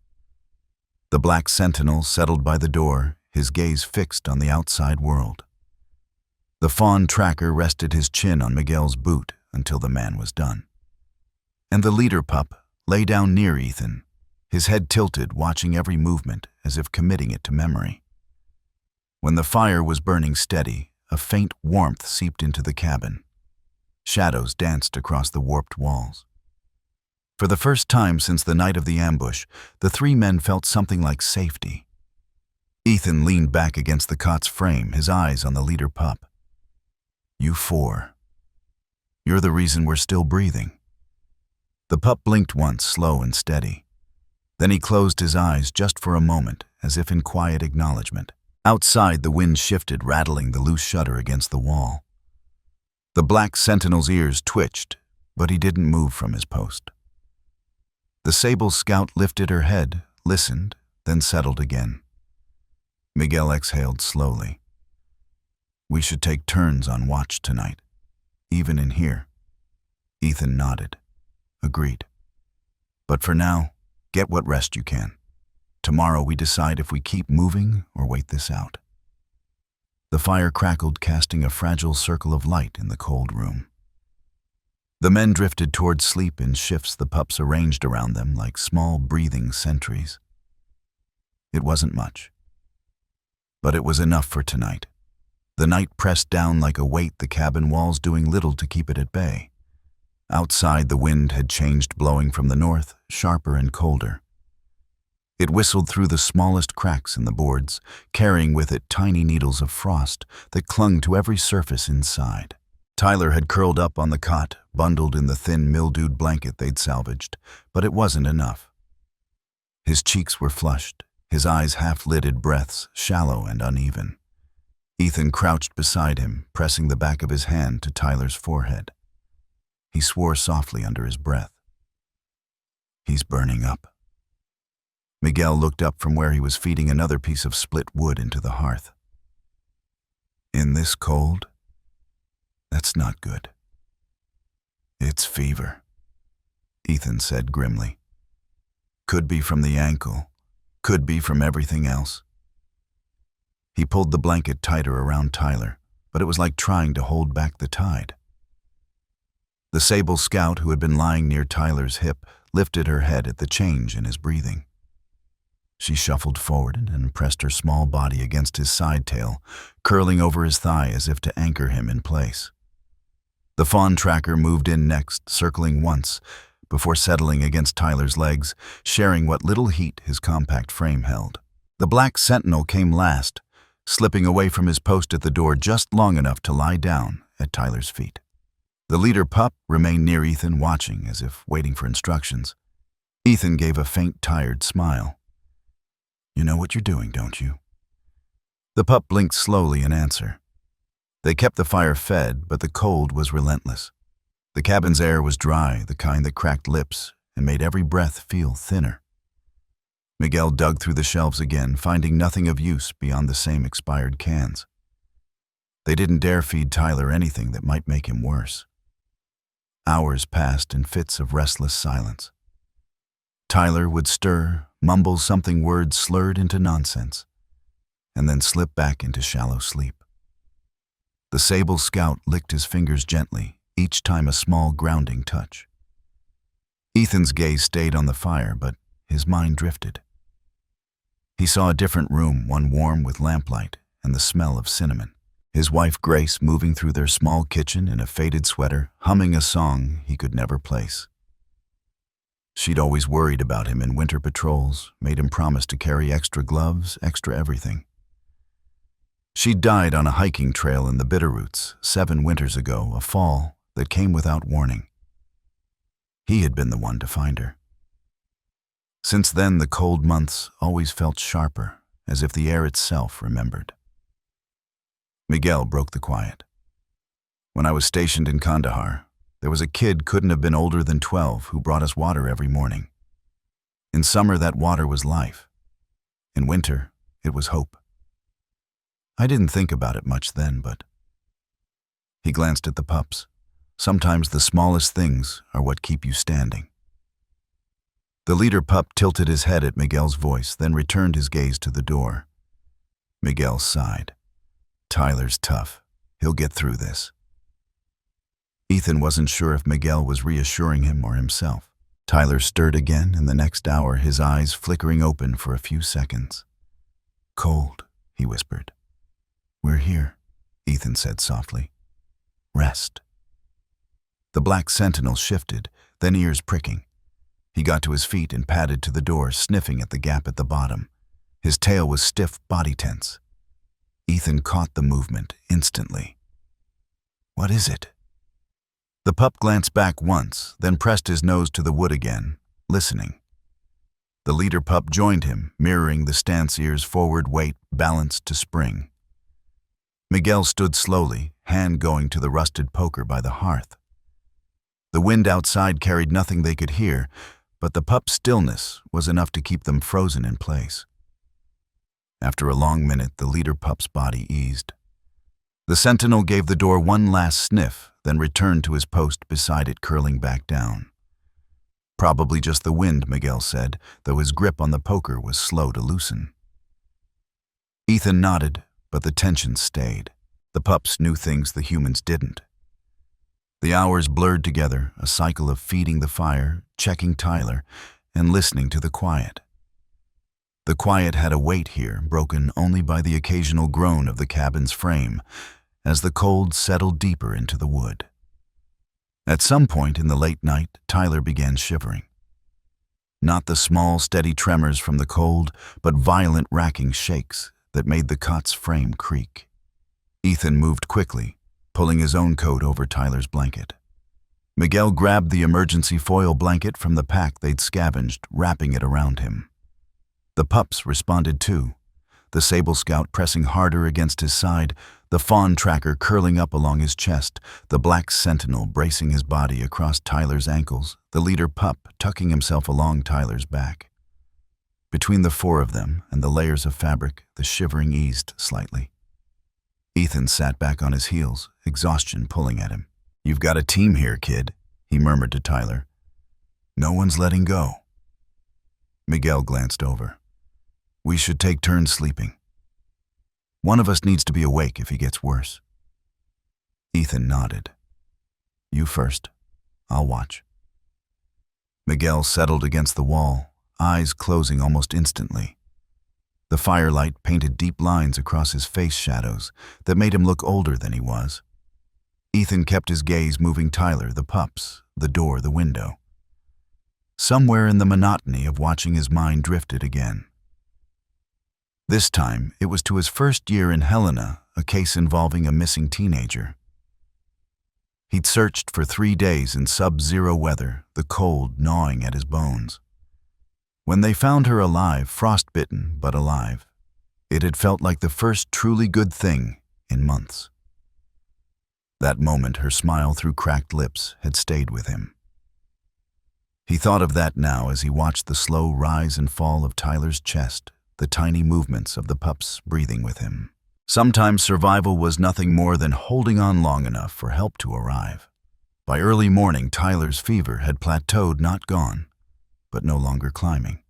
The black sentinel settled by the door, his gaze fixed on the outside world. The fawn tracker rested his chin on Miguel's boot until the man was done. And the leader pup lay down near Ethan, his head tilted, watching every movement as if committing it to memory. When the fire was burning steady, a faint warmth seeped into the cabin. Shadows danced across the warped walls. For the first time since the night of the ambush, the three men felt something like safety. Ethan leaned back against the cot's frame, his eyes on the leader pup. "You four. You're the reason we're still breathing." The pup blinked once, slow and steady. Then he closed his eyes just for a moment, as if in quiet acknowledgement. Outside, the wind shifted, rattling the loose shutter against the wall. The black sentinel's ears twitched, but he didn't move from his post. The sable scout lifted her head, listened, then settled again. Miguel exhaled slowly. "We should take turns on watch tonight, even in here." Ethan nodded. "Agreed. But for now, get what rest you can. Tomorrow we decide if we keep moving or wait this out." The fire crackled, casting a fragile circle of light in the cold room. The men drifted toward sleep in shifts, the pups arranged around them like small breathing sentries. It wasn't much, but it was enough for tonight. The night pressed down like a weight, the cabin walls doing little to keep it at bay. Outside, the wind had changed, blowing from the north, sharper and colder. It whistled through the smallest cracks in the boards, carrying with it tiny needles of frost that clung to every surface inside. Tyler had curled up on the cot, bundled in the thin, mildewed blanket they'd salvaged, but it wasn't enough. His cheeks were flushed, his eyes half-lidded, breaths shallow and uneven. Ethan crouched beside him, pressing the back of his hand to Tyler's forehead. He swore softly under his breath. "He's burning up." Miguel looked up from where he was feeding another piece of split wood into the hearth. "In this cold? That's not good." "It's fever," Ethan said grimly. "Could be from the ankle, could be from everything else." He pulled the blanket tighter around Tyler, but it was like trying to hold back the tide. The sable scout, who had been lying near Tyler's hip, lifted her head at the change in his breathing. She shuffled forward and pressed her small body against his side tail, curling over his thigh as if to anchor him in place. The fawn tracker moved in next, circling once, before settling against Tyler's legs, sharing what little heat his compact frame held. The black sentinel came last, slipping away from his post at the door just long enough to lie down at Tyler's feet. The leader pup remained near Ethan, watching as if waiting for instructions. Ethan gave a faint, tired smile. "You know what you're doing, don't you?" The pup blinked slowly in answer. They kept the fire fed, but the cold was relentless. The cabin's air was dry, the kind that cracked lips and made every breath feel thinner. Miguel dug through the shelves again, finding nothing of use beyond the same expired cans. They didn't dare feed Tyler anything that might make him worse. Hours passed in fits of restless silence. Tyler would stir, mumble something, words slurred into nonsense, and then slip back into shallow sleep. The sable scout licked his fingers gently, each time a small grounding touch. Ethan's gaze stayed on the fire, but his mind drifted. He saw a different room, one warm with lamplight and the smell of cinnamon. His wife Grace moving through their small kitchen in a faded sweater, humming a song he could never place. She'd always worried about him in winter patrols, made him promise to carry extra gloves, extra everything. She died on a hiking trail in the Bitterroots 7 winters ago, a fall that came without warning. He had been the one to find her. Since then, the cold months always felt sharper, as if the air itself remembered. Miguel broke the quiet. When I was stationed in Kandahar, there was a kid couldn't have been older than 12 who brought us water every morning. In summer, that water was life. In winter, it was hope. I didn't think about it much then, but... He glanced at the pups. Sometimes the smallest things are what keep you standing. The leader pup tilted his head at Miguel's voice, then returned his gaze to the door. Miguel sighed. Tyler's tough. He'll get through this. Ethan wasn't sure if Miguel was reassuring him or himself. Tyler stirred again, and the next hour, his eyes flickering open for a few seconds. Cold, he whispered. We're here, Ethan said softly. Rest. The black sentinel shifted, then ears pricking. He got to his feet and padded to the door, sniffing at the gap at the bottom. His tail was stiff, body tense. Ethan caught the movement instantly. What is it? The pup glanced back once, then pressed his nose to the wood again, listening. The leader pup joined him, mirroring the stance ears forward, weight balanced to spring. Miguel stood slowly, hand going to the rusted poker by the hearth. The wind outside carried nothing they could hear, but the pup's stillness was enough to keep them frozen in place. After a long minute, the leader pup's body eased. The sentinel gave the door one last sniff, then returned to his post beside it, curling back down. Probably just the wind, Miguel said, though his grip on the poker was slow to loosen. Ethan nodded, but the tension stayed. The pups knew things the humans didn't. The hours blurred together, a cycle of feeding the fire, checking Tyler, and listening to the quiet. The quiet had a weight here, broken only by the occasional groan of the cabin's frame, as the cold settled deeper into the wood. At some point in the late night, Tyler began shivering. Not the small, steady tremors from the cold, but violent, racking shakes that made the cot's frame creak. Ethan moved quickly, pulling his own coat over Tyler's blanket. Miguel grabbed the emergency foil blanket from the pack they'd scavenged, wrapping it around him. The pups responded too, the sable scout pressing harder against his side, the fawn tracker curling up along his chest, the black sentinel bracing his body across Tyler's ankles, the leader pup tucking himself along Tyler's back. Between the 4 of them and the layers of fabric, the shivering eased slightly. Ethan sat back on his heels, exhaustion pulling at him. You've got a team here, kid, he murmured to Tyler. No one's letting go. Miguel glanced over. We should take turns sleeping. One of us needs to be awake if he gets worse. Ethan nodded. You first. I'll watch. Miguel settled against the wall, eyes closing almost instantly. The firelight painted deep lines across his face shadows that made him look older than he was. Ethan kept his gaze moving Tyler, the pups, the door, the window. Somewhere in the monotony of watching, his mind drifted again. This time, it was to his first year in Helena, a case involving a missing teenager. He'd searched for 3 days in sub-zero weather, the cold gnawing at his bones. When they found her alive, frostbitten but alive, it had felt like the first truly good thing in months. That moment, her smile through cracked lips had stayed with him. He thought of that now as he watched the slow rise and fall of Tyler's chest, the tiny movements of the pups breathing with him. Sometimes survival was nothing more than holding on long enough for help to arrive. By early morning, Tyler's fever had plateaued, not gone, but no longer climbing.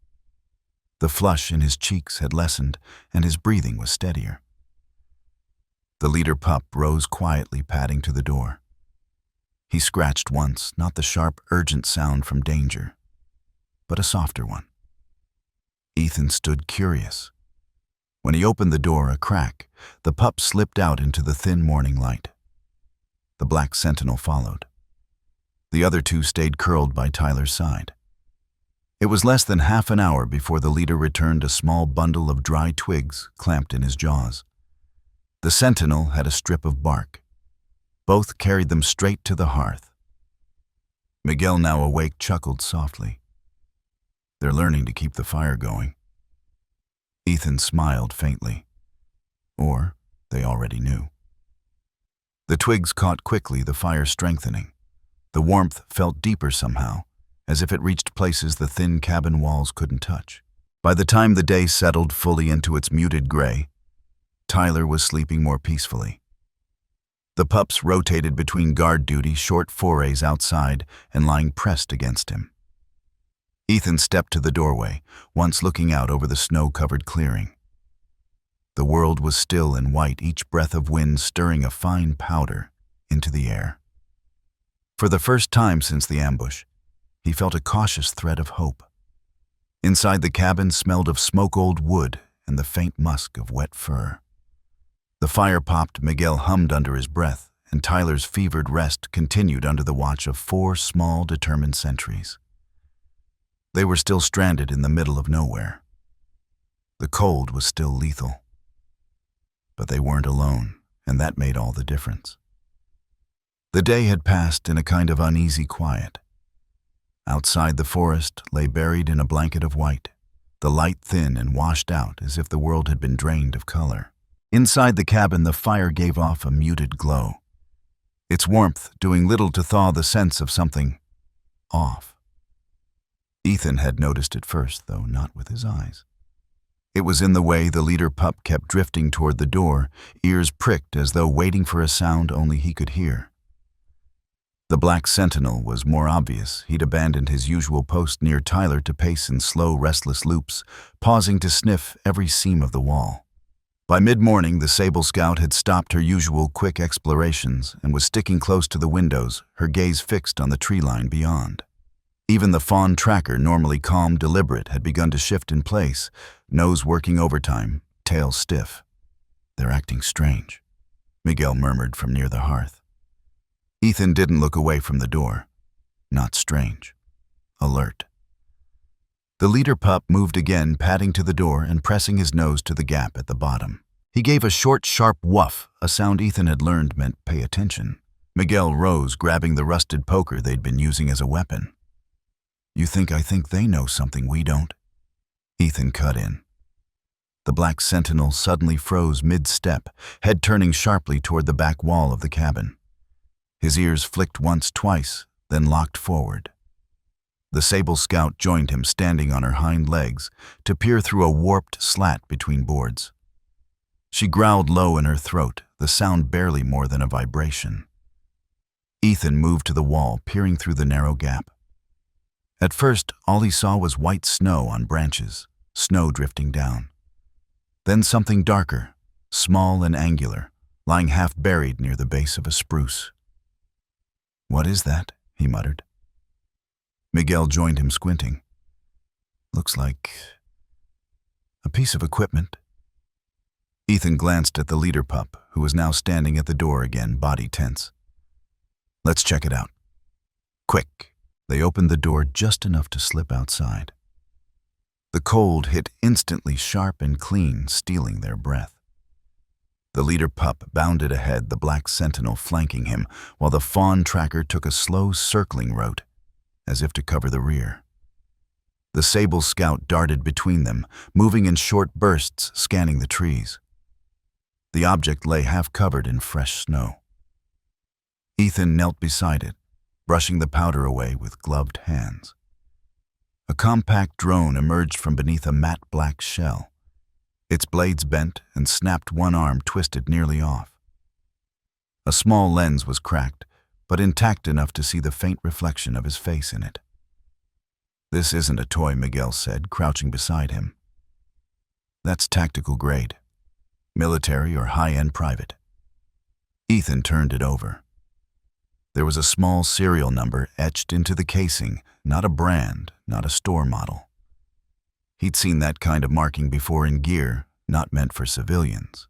The flush in his cheeks had lessened, and his breathing was steadier. The leader pup rose quietly, padding to the door. He scratched once, not the sharp, urgent sound from danger, but a softer one. Ethan stood curious. When he opened the door a crack, the pup slipped out into the thin morning light. The black sentinel followed. The other 2 stayed curled by Tyler's side. It was less than half an hour before the leader returned, a small bundle of dry twigs clamped in his jaws. The sentinel had a strip of bark. Both carried them straight to the hearth. Miguel, now awake, chuckled softly. They're learning to keep the fire going. Ethan smiled faintly. Or they already knew. The twigs caught quickly, the fire strengthening. The warmth felt deeper somehow, as if it reached places the thin cabin walls couldn't touch. By the time the day settled fully into its muted gray, Tyler was sleeping more peacefully. The pups rotated between guard duty, short forays outside, and lying pressed against him. Ethan stepped to the doorway, once looking out over the snow-covered clearing. The world was still and white, each breath of wind stirring a fine powder into the air. For the first time since the ambush, he felt a cautious thread of hope. Inside the cabin smelled of smoke-old wood and the faint musk of wet fur. The fire popped, Miguel hummed under his breath, and Tyler's fevered rest continued under the watch of 4 small, determined sentries. They were still stranded in the middle of nowhere. The cold was still lethal. But they weren't alone, and that made all the difference. The day had passed in a kind of uneasy quiet. Outside, the forest lay buried in a blanket of white, the light thin and washed out as if the world had been drained of color. Inside the cabin, the fire gave off a muted glow, its warmth doing little to thaw the sense of something off. Ethan had noticed it first, though not with his eyes. It was in the way the leader pup kept drifting toward the door, ears pricked as though waiting for a sound only he could hear. The black sentinel was more obvious. He'd abandoned his usual post near Tyler to pace in slow, restless loops, pausing to sniff every seam of the wall. By mid-morning, the sable scout had stopped her usual quick explorations and was sticking close to the windows, her gaze fixed on the tree line beyond. Even the fawn tracker, normally calm, deliberate, had begun to shift in place, nose working overtime, tail stiff. They're acting strange, Miguel murmured from near the hearth. Ethan didn't look away from the door. Not strange. Alert. The leader pup moved again, padding to the door and pressing his nose to the gap at the bottom. He gave a short, sharp woof, a sound Ethan had learned meant pay attention. Miguel rose, grabbing the rusted poker they'd been using as a weapon. I think they know something we don't. Ethan cut in. The black sentinel suddenly froze mid-step, head turning sharply toward the back wall of the cabin. His ears flicked once, twice, then locked forward. The sable scout joined him, standing on her hind legs, to peer through a warped slat between boards. She growled low in her throat, the sound barely more than a vibration. Ethan moved to the wall, peering through the narrow gap. At first, all he saw was white snow on branches, snow drifting down. Then something darker, small and angular, lying half buried near the base of a spruce. "What is that?" he muttered. Miguel joined him, squinting. "Looks like a piece of equipment." Ethan glanced at the leader pup, who was now standing at the door again, body tense. "Let's check it out. Quick." They opened the door just enough to slip outside. The cold hit instantly, sharp and clean, stealing their breath. The leader pup bounded ahead, the black sentinel flanking him, while the fawn tracker took a slow circling route, as if to cover the rear. The sable scout darted between them, moving in short bursts, scanning the trees. The object lay half covered in fresh snow. Ethan knelt beside it, brushing the powder away with gloved hands. A compact drone emerged from beneath a matte black shell. Its blades bent and snapped, one arm twisted nearly off. A small lens was cracked, but intact enough to see the faint reflection of his face in it. "This isn't a toy," Miguel said, crouching beside him. "That's tactical grade. Military or high-end private." Ethan turned it over. There was a small serial number etched into the casing, not a brand, not a store model. He'd seen that kind of marking before in gear, not meant for civilians.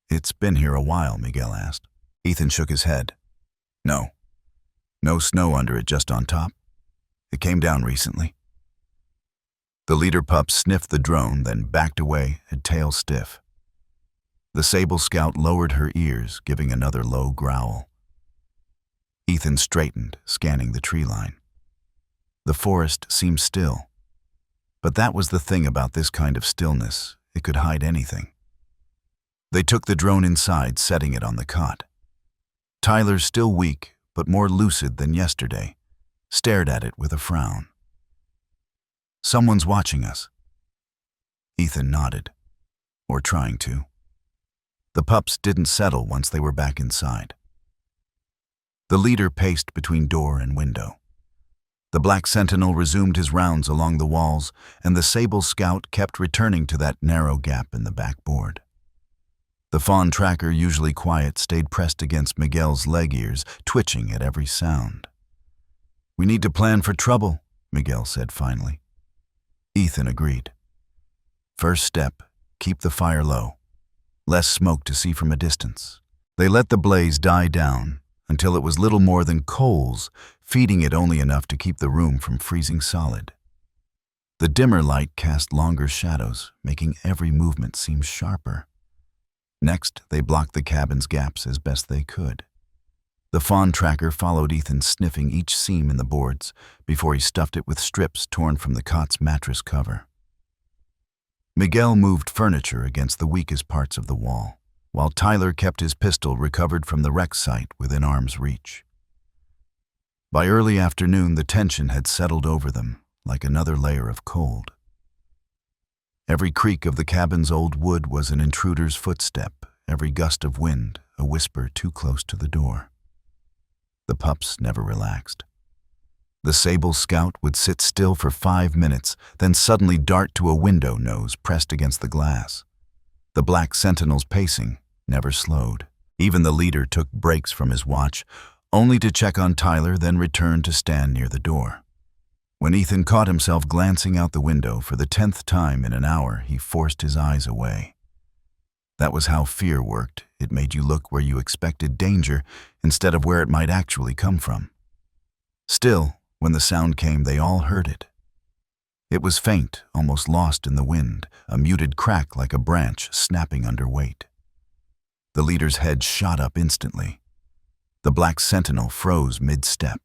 "It's been here a while?" Miguel asked. Ethan shook his head. "No. No snow under it, just on top. It came down recently." The leader pup sniffed the drone, then backed away, a tail stiff. The sable scout lowered her ears, giving another low growl. Ethan straightened, scanning the tree line. The forest seemed still. But that was the thing about this kind of stillness, it could hide anything. They took the drone inside, setting it on the cot. Tyler, still weak, but more lucid than yesterday, stared at it with a frown. "Someone's watching us." Ethan nodded, or trying to. The pups didn't settle once they were back inside. The leader paced between door and window. The black sentinel resumed his rounds along the walls, and the sable scout kept returning to that narrow gap in the backboard. The fawn tracker, usually quiet, stayed pressed against Miguel's leg ears, twitching at every sound. "We need to plan for trouble," Miguel said finally. Ethan agreed. "First step, keep the fire low. Less smoke to see from a distance." They let the blaze die down until it was little more than coals, feeding it only enough to keep the room from freezing solid. The dimmer light cast longer shadows, making every movement seem sharper. Next, they blocked the cabin's gaps as best they could. The fawn tracker followed Ethan, sniffing each seam in the boards before he stuffed it with strips torn from the cot's mattress cover. Miguel moved furniture against the weakest parts of the wall, while Tyler kept his pistol recovered from the wreck site within arm's reach. By early afternoon, the tension had settled over them like another layer of cold. Every creak of the cabin's old wood was an intruder's footstep, every gust of wind a whisper too close to the door. The pups never relaxed. The sable scout would sit still for 5 minutes, then suddenly dart to a window, nose pressed against the glass. The black sentinel's pacing never slowed. Even the leader took breaks from his watch, only to check on Tyler, then return to stand near the door. When Ethan caught himself glancing out the window for the 10th time in an hour, he forced his eyes away. That was how fear worked. It made you look where you expected danger instead of where it might actually come from. Still, when the sound came, they all heard it. It was faint, almost lost in the wind, a muted crack like a branch snapping under weight. The leader's head shot up instantly. The black sentinel froze mid-step.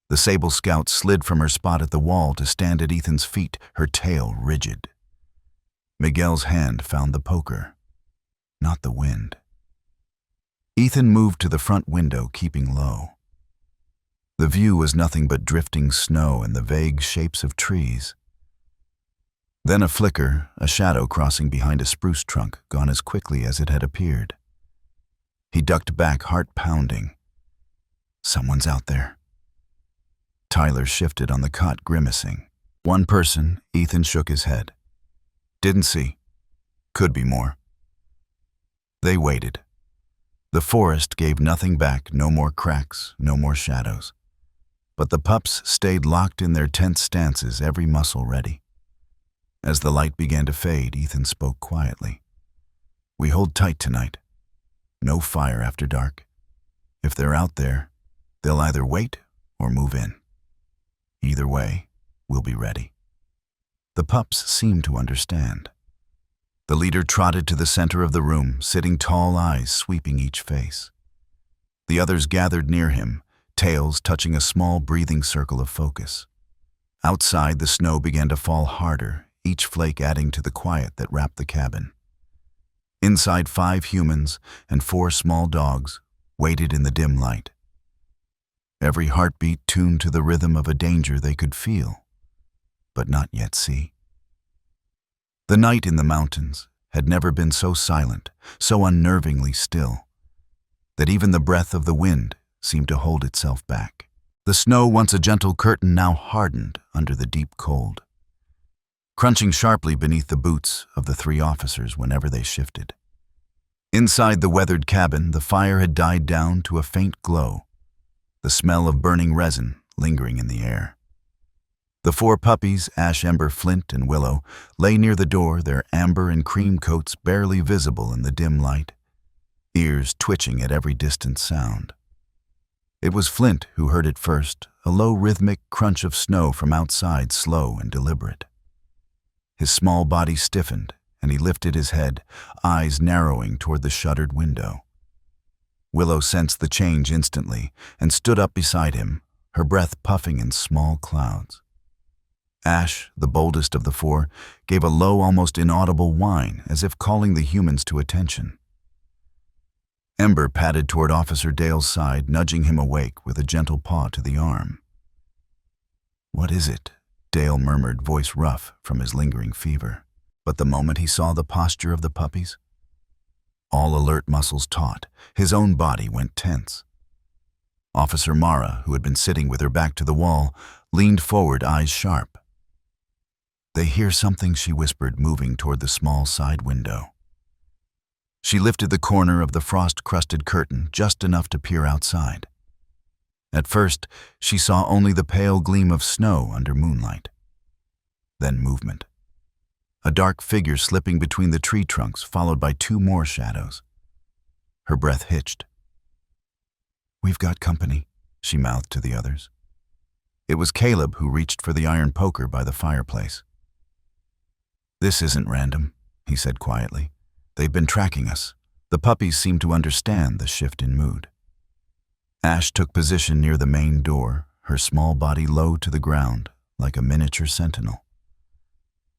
The sable scout slid from her spot at the wall to stand at Ethan's feet, her tail rigid. Miguel's hand found the poker, not the wind. Ethan moved to the front window, keeping low. The view was nothing but drifting snow and the vague shapes of trees. Then a flicker, a shadow crossing behind a spruce trunk, gone as quickly as it had appeared. He ducked back, heart pounding. Someone's out there. Tyler shifted on the cot, grimacing. "One person," Ethan shook his head. "Didn't see. Could be more." They waited. The forest gave nothing back, no more cracks, no more shadows. But the pups stayed locked in their tense stances, every muscle ready. As the light began to fade, Ethan spoke quietly. "We hold tight tonight. No fire after dark. If they're out there, they'll either wait or move in. Either way, we'll be ready." The pups seemed to understand. The leader trotted to the center of the room, sitting tall, eyes sweeping each face. The others gathered near him, tails touching a small breathing circle of focus. Outside, the snow began to fall harder, each flake adding to the quiet that wrapped the cabin. Inside, 5 humans and 4 small dogs waited in the dim light. Every heartbeat tuned to the rhythm of a danger they could feel, but not yet see. The night in the mountains had never been so silent, so unnervingly still, that even the breath of the wind seemed to hold itself back. The snow, once a gentle curtain, now hardened under the deep cold, crunching sharply beneath the boots of the 3 officers whenever they shifted. Inside the weathered cabin, the fire had died down to a faint glow, the smell of burning resin lingering in the air. The 4 puppies, Ash, Ember, Flint, and Willow, lay near the door, their amber and cream coats barely visible in the dim light, ears twitching at every distant sound. It was Flint who heard it first, a low rhythmic crunch of snow from outside, slow and deliberate. His small body stiffened, and he lifted his head, eyes narrowing toward the shuttered window. Willow sensed the change instantly and stood up beside him, her breath puffing in small clouds. Ash, the boldest of the four, gave a low, almost inaudible whine, as if calling the humans to attention. Ember padded toward Officer Dale's side, nudging him awake with a gentle paw to the arm. "What is it?" Dale murmured, voice rough from his lingering fever. But the moment he saw the posture of the puppies, all alert, muscles taut, his own body went tense. Officer Mara, who had been sitting with her back to the wall, leaned forward, eyes sharp. "They hear something," she whispered, moving toward the small side window. She lifted the corner of the frost-crusted curtain just enough to peer outside. At first, she saw only the pale gleam of snow under moonlight. Then movement. A dark figure slipping between the tree trunks, followed by two more shadows. Her breath hitched. "We've got company," she mouthed to the others. It was Caleb who reached for the iron poker by the fireplace. "This isn't random," he said quietly. "They've been tracking us." The puppies seemed to understand the shift in mood. Ash took position near the main door, her small body low to the ground, like a miniature sentinel.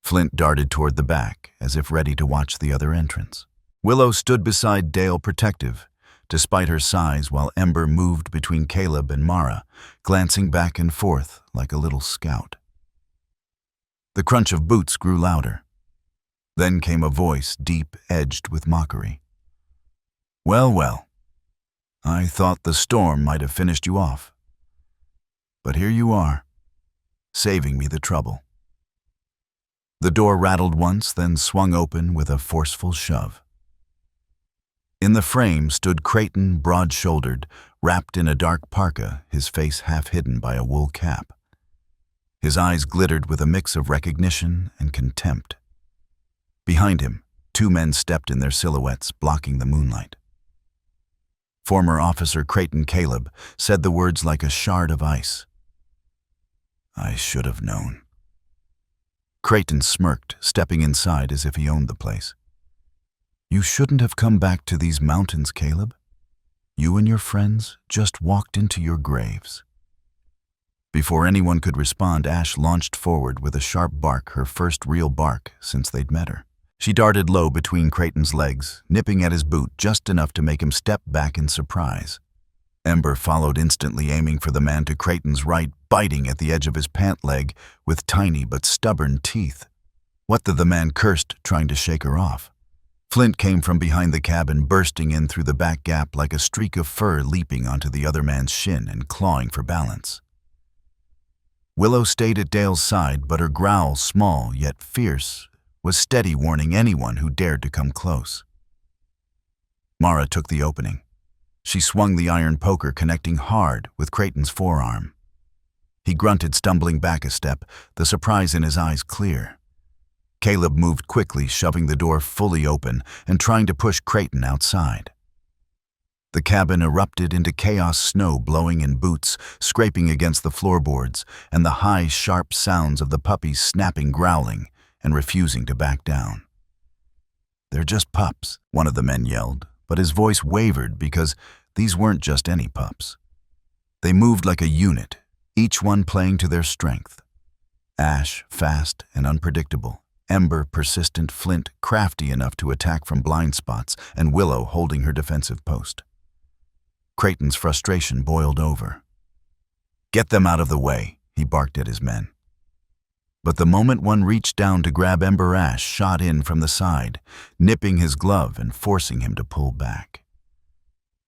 Flint darted toward the back, as if ready to watch the other entrance. Willow stood beside Dale, protective, despite her size, while Ember moved between Caleb and Mara, glancing back and forth like a little scout. The crunch of boots grew louder. Then came a voice deep-edged with mockery. "Well, well, I thought the storm might have finished you off. But here you are, saving me the trouble." The door rattled once, then swung open with a forceful shove. In the frame stood Creighton, broad-shouldered, wrapped in a dark parka, his face half hidden by a wool cap. His eyes glittered with a mix of recognition and contempt. Behind him, two men stepped in their silhouettes, blocking the moonlight. Former Officer Creighton Caleb said the words like a shard of ice. "I should have known." Creighton smirked, stepping inside as if he owned the place. "You shouldn't have come back to these mountains, Caleb. You and your friends just walked into your graves." Before anyone could respond, Ash launched forward with a sharp bark, her first real bark since they'd met her. She darted low between Creighton's legs, nipping at his boot just enough to make him step back in surprise. Ember followed instantly, aiming for the man to Creighton's right, biting at the edge of his pant leg with tiny but stubborn teeth. "What the man cursed, trying to shake her off. Flint came from behind the cabin, bursting in through the back gap like a streak of fur, leaping onto the other man's shin and clawing for balance. Willow stayed at Dale's side, but her growl, small yet fierce, was steady, warning anyone who dared to come close. Mara took the opening. She swung the iron poker, connecting hard with Creighton's forearm. He grunted, stumbling back a step, the surprise in his eyes clear. Caleb moved quickly, shoving the door fully open and trying to push Creighton outside. The cabin erupted into chaos, snow blowing in boots, scraping against the floorboards, and the high, sharp sounds of the puppies snapping, growling, and refusing to back down. "They're just pups," one of the men yelled, but his voice wavered because these weren't just any pups. They moved like a unit, each one playing to their strength. Ash, fast and unpredictable. Ember, persistent. Flint, crafty enough to attack from blind spots, and Willow holding her defensive post. Creighton's frustration boiled over. "Get them out of the way," he barked at his men. But the moment one reached down to grab Ember, Ash shot in from the side, nipping his glove and forcing him to pull back.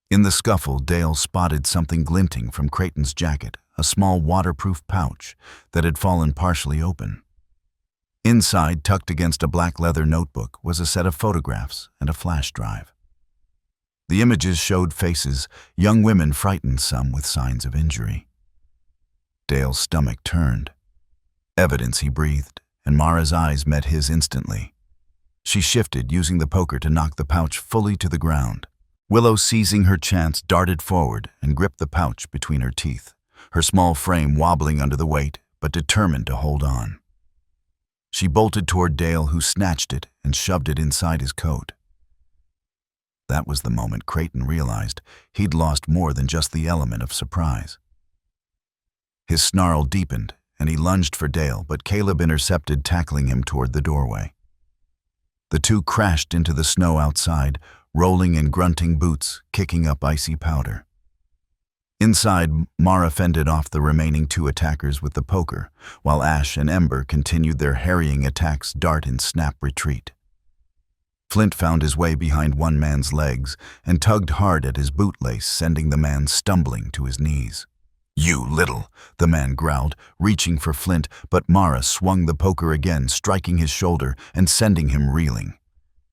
In the scuffle, Dale spotted something glinting from Creighton's jacket, a small waterproof pouch that had fallen partially open. Inside, tucked against a black leather notebook, was a set of photographs and a flash drive. The images showed faces, young women, frightened, some with signs of injury. Dale's stomach turned. "Evidence," he breathed, and Mara's eyes met his instantly. She shifted, using the poker to knock the pouch fully to the ground. Willow, seizing her chance, darted forward and gripped the pouch between her teeth, her small frame wobbling under the weight, but determined to hold on. She bolted toward Dale, who snatched it and shoved it inside his coat. That was the moment Creighton realized he'd lost more than just the element of surprise. His snarl deepened, and he lunged for Dale, but Caleb intercepted, tackling him toward the doorway. The two crashed into the snow outside, rolling in grunting boots, kicking up icy powder. Inside, Mara fended off the remaining two attackers with the poker, while Ash and Ember continued their harrying attacks, dart and snap retreat. Flint found his way behind one man's legs and tugged hard at his bootlace, sending the man stumbling to his knees. "You little," the man growled, reaching for Flint, but Mara swung the poker again, striking his shoulder and sending him reeling.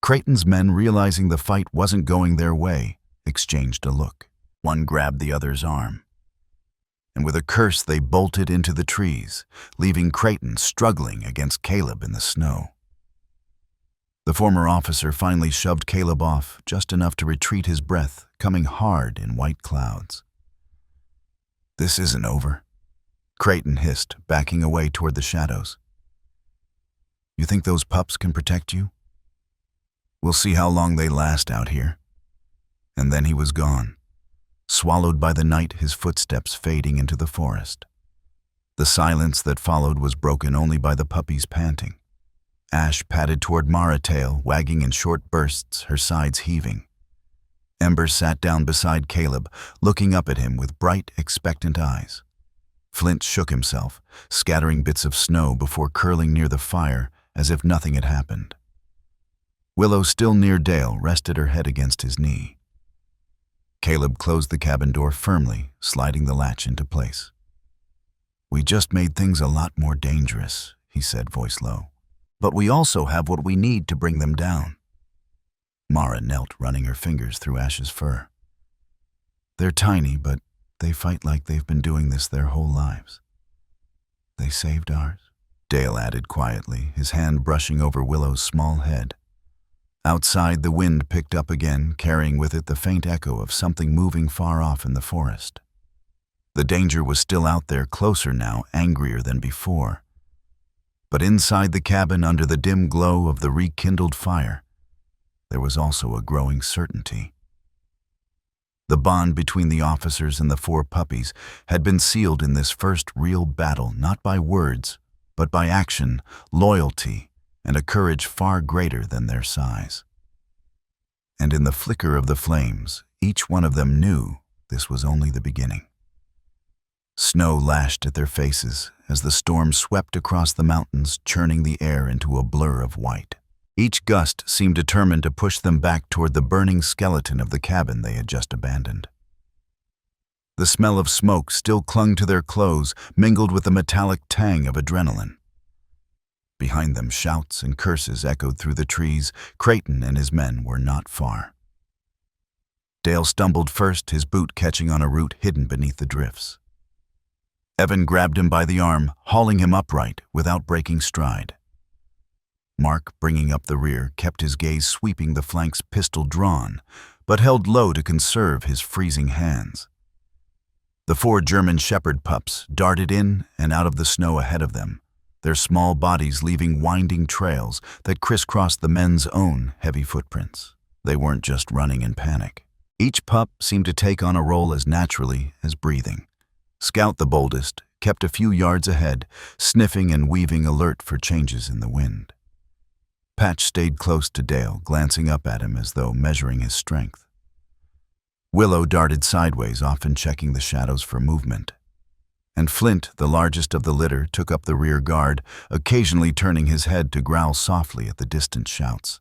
Creighton's men, realizing the fight wasn't going their way, exchanged a look. One grabbed the other's arm, and with a curse they bolted into the trees, leaving Creighton struggling against Caleb in the snow. The former officer finally shoved Caleb off, just enough to retreat, his breath coming hard in white clouds. "This isn't over," Creighton hissed, backing away toward the shadows. "You think those pups can protect you? We'll see how long they last out here." And then he was gone, swallowed by the night, his footsteps fading into the forest. The silence that followed was broken only by the puppies panting. Ash padded toward Mara, tail wagging in short bursts, her sides heaving. Ember sat down beside Caleb, looking up at him with bright, expectant eyes. Flint shook himself, scattering bits of snow before curling near the fire as if nothing had happened. Willow, still near Dale, rested her head against his knee. Caleb closed the cabin door firmly, sliding the latch into place. "We just made things a lot more dangerous," he said, voice low. "But we also have what we need to bring them down." Mara knelt, running her fingers through Ash's fur. "They're tiny, but they fight like they've been doing this their whole lives." "They saved ours," Dale added quietly, his hand brushing over Willow's small head. Outside, the wind picked up again, carrying with it the faint echo of something moving far off in the forest. The danger was still out there, closer now, angrier than before. But inside the cabin, under the dim glow of the rekindled fire, there was also a growing certainty. The bond between the officers and the four puppies had been sealed in this first real battle, not by words, but by action, loyalty, and a courage far greater than their size. And in the flicker of the flames, each one of them knew this was only the beginning. Snow lashed at their faces as the storm swept across the mountains, churning the air into a blur of white. Each gust seemed determined to push them back toward the burning skeleton of the cabin they had just abandoned. The smell of smoke still clung to their clothes, mingled with the metallic tang of adrenaline. Behind them, shouts and curses echoed through the trees. Creighton and his men were not far. Dale stumbled first, his boot catching on a root hidden beneath the drifts. Evan grabbed him by the arm, hauling him upright without breaking stride. Mark, bringing up the rear, kept his gaze sweeping the flanks, pistol drawn, but held low to conserve his freezing hands. The four German shepherd pups darted in and out of the snow ahead of them, their small bodies leaving winding trails that crisscrossed the men's own heavy footprints. They weren't just running in panic. Each pup seemed to take on a role as naturally as breathing. Scout, the boldest, kept a few yards ahead, sniffing and weaving, alert for changes in the wind. Patch stayed close to Dale, glancing up at him as though measuring his strength. Willow darted sideways, often checking the shadows for movement. And Flint, the largest of the litter, took up the rear guard, occasionally turning his head to growl softly at the distant shouts.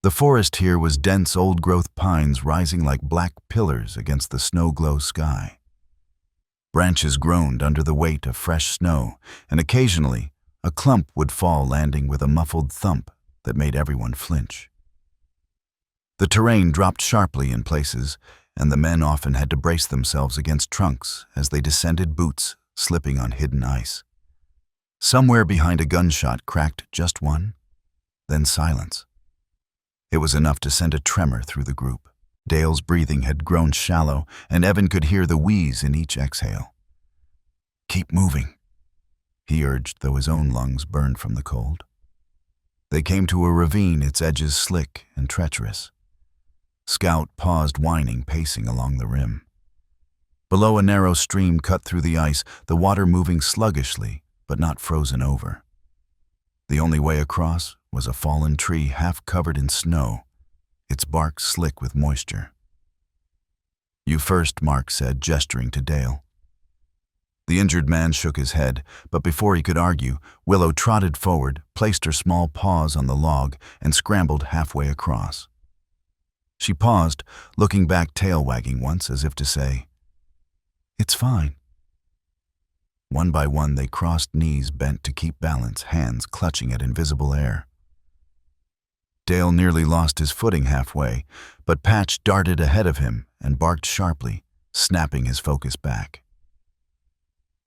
The forest here was dense old-growth pines rising like black pillars against the snow-glow sky. Branches groaned under the weight of fresh snow, and occasionally a clump would fall, landing with a muffled thump that made everyone flinch. The terrain dropped sharply in places, and the men often had to brace themselves against trunks as they descended, boots slipping on hidden ice. Somewhere behind a gunshot cracked just one, then silence. It was enough to send a tremor through the group. Dale's breathing had grown shallow, and Evan could hear the wheeze in each exhale. "Keep moving," he urged, though his own lungs burned from the cold. They came to a ravine, its edges slick and treacherous. Scout paused, whining, pacing along the rim. Below, a narrow stream cut through the ice, the water moving sluggishly, but not frozen over. The only way across was a fallen tree half covered in snow, its bark slick with moisture. "You first," Mark said, gesturing to Dale. The injured man shook his head, but before he could argue, Willow trotted forward, placed her small paws on the log, and scrambled halfway across. She paused, looking back, tail wagging once, as if to say, "It's fine." One by one, they crossed, knees bent to keep balance, hands clutching at invisible air. Dale nearly lost his footing halfway, but Patch darted ahead of him and barked sharply, snapping his focus back.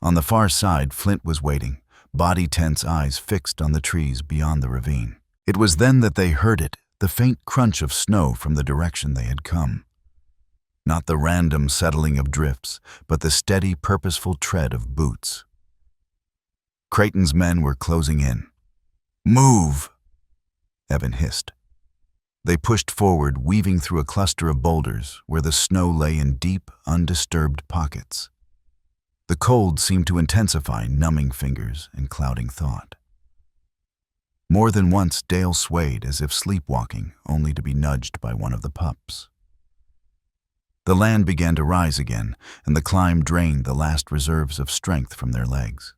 On the far side, Flint was waiting, body tense, eyes fixed on the trees beyond the ravine. It was then that they heard it, the faint crunch of snow from the direction they had come. Not the random settling of drifts, but the steady, purposeful tread of boots. Creighton's men were closing in. "Move!" Evan hissed. They pushed forward, weaving through a cluster of boulders where the snow lay in deep, undisturbed pockets. The cold seemed to intensify, numbing fingers and clouding thought. More than once, Dale swayed as if sleepwalking, only to be nudged by one of the pups. The land began to rise again, and the climb drained the last reserves of strength from their legs.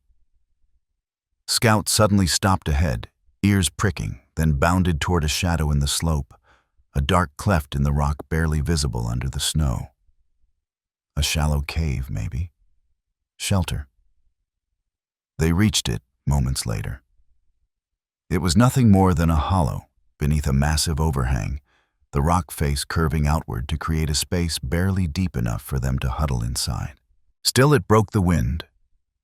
Scout suddenly stopped ahead, ears pricking, then bounded toward a shadow in the slope, a dark cleft in the rock barely visible under the snow. A shallow cave, maybe. Shelter. They reached it moments later. It was nothing more than a hollow beneath a massive overhang, the rock face curving outward to create a space barely deep enough for them to huddle inside. Still, it broke the wind,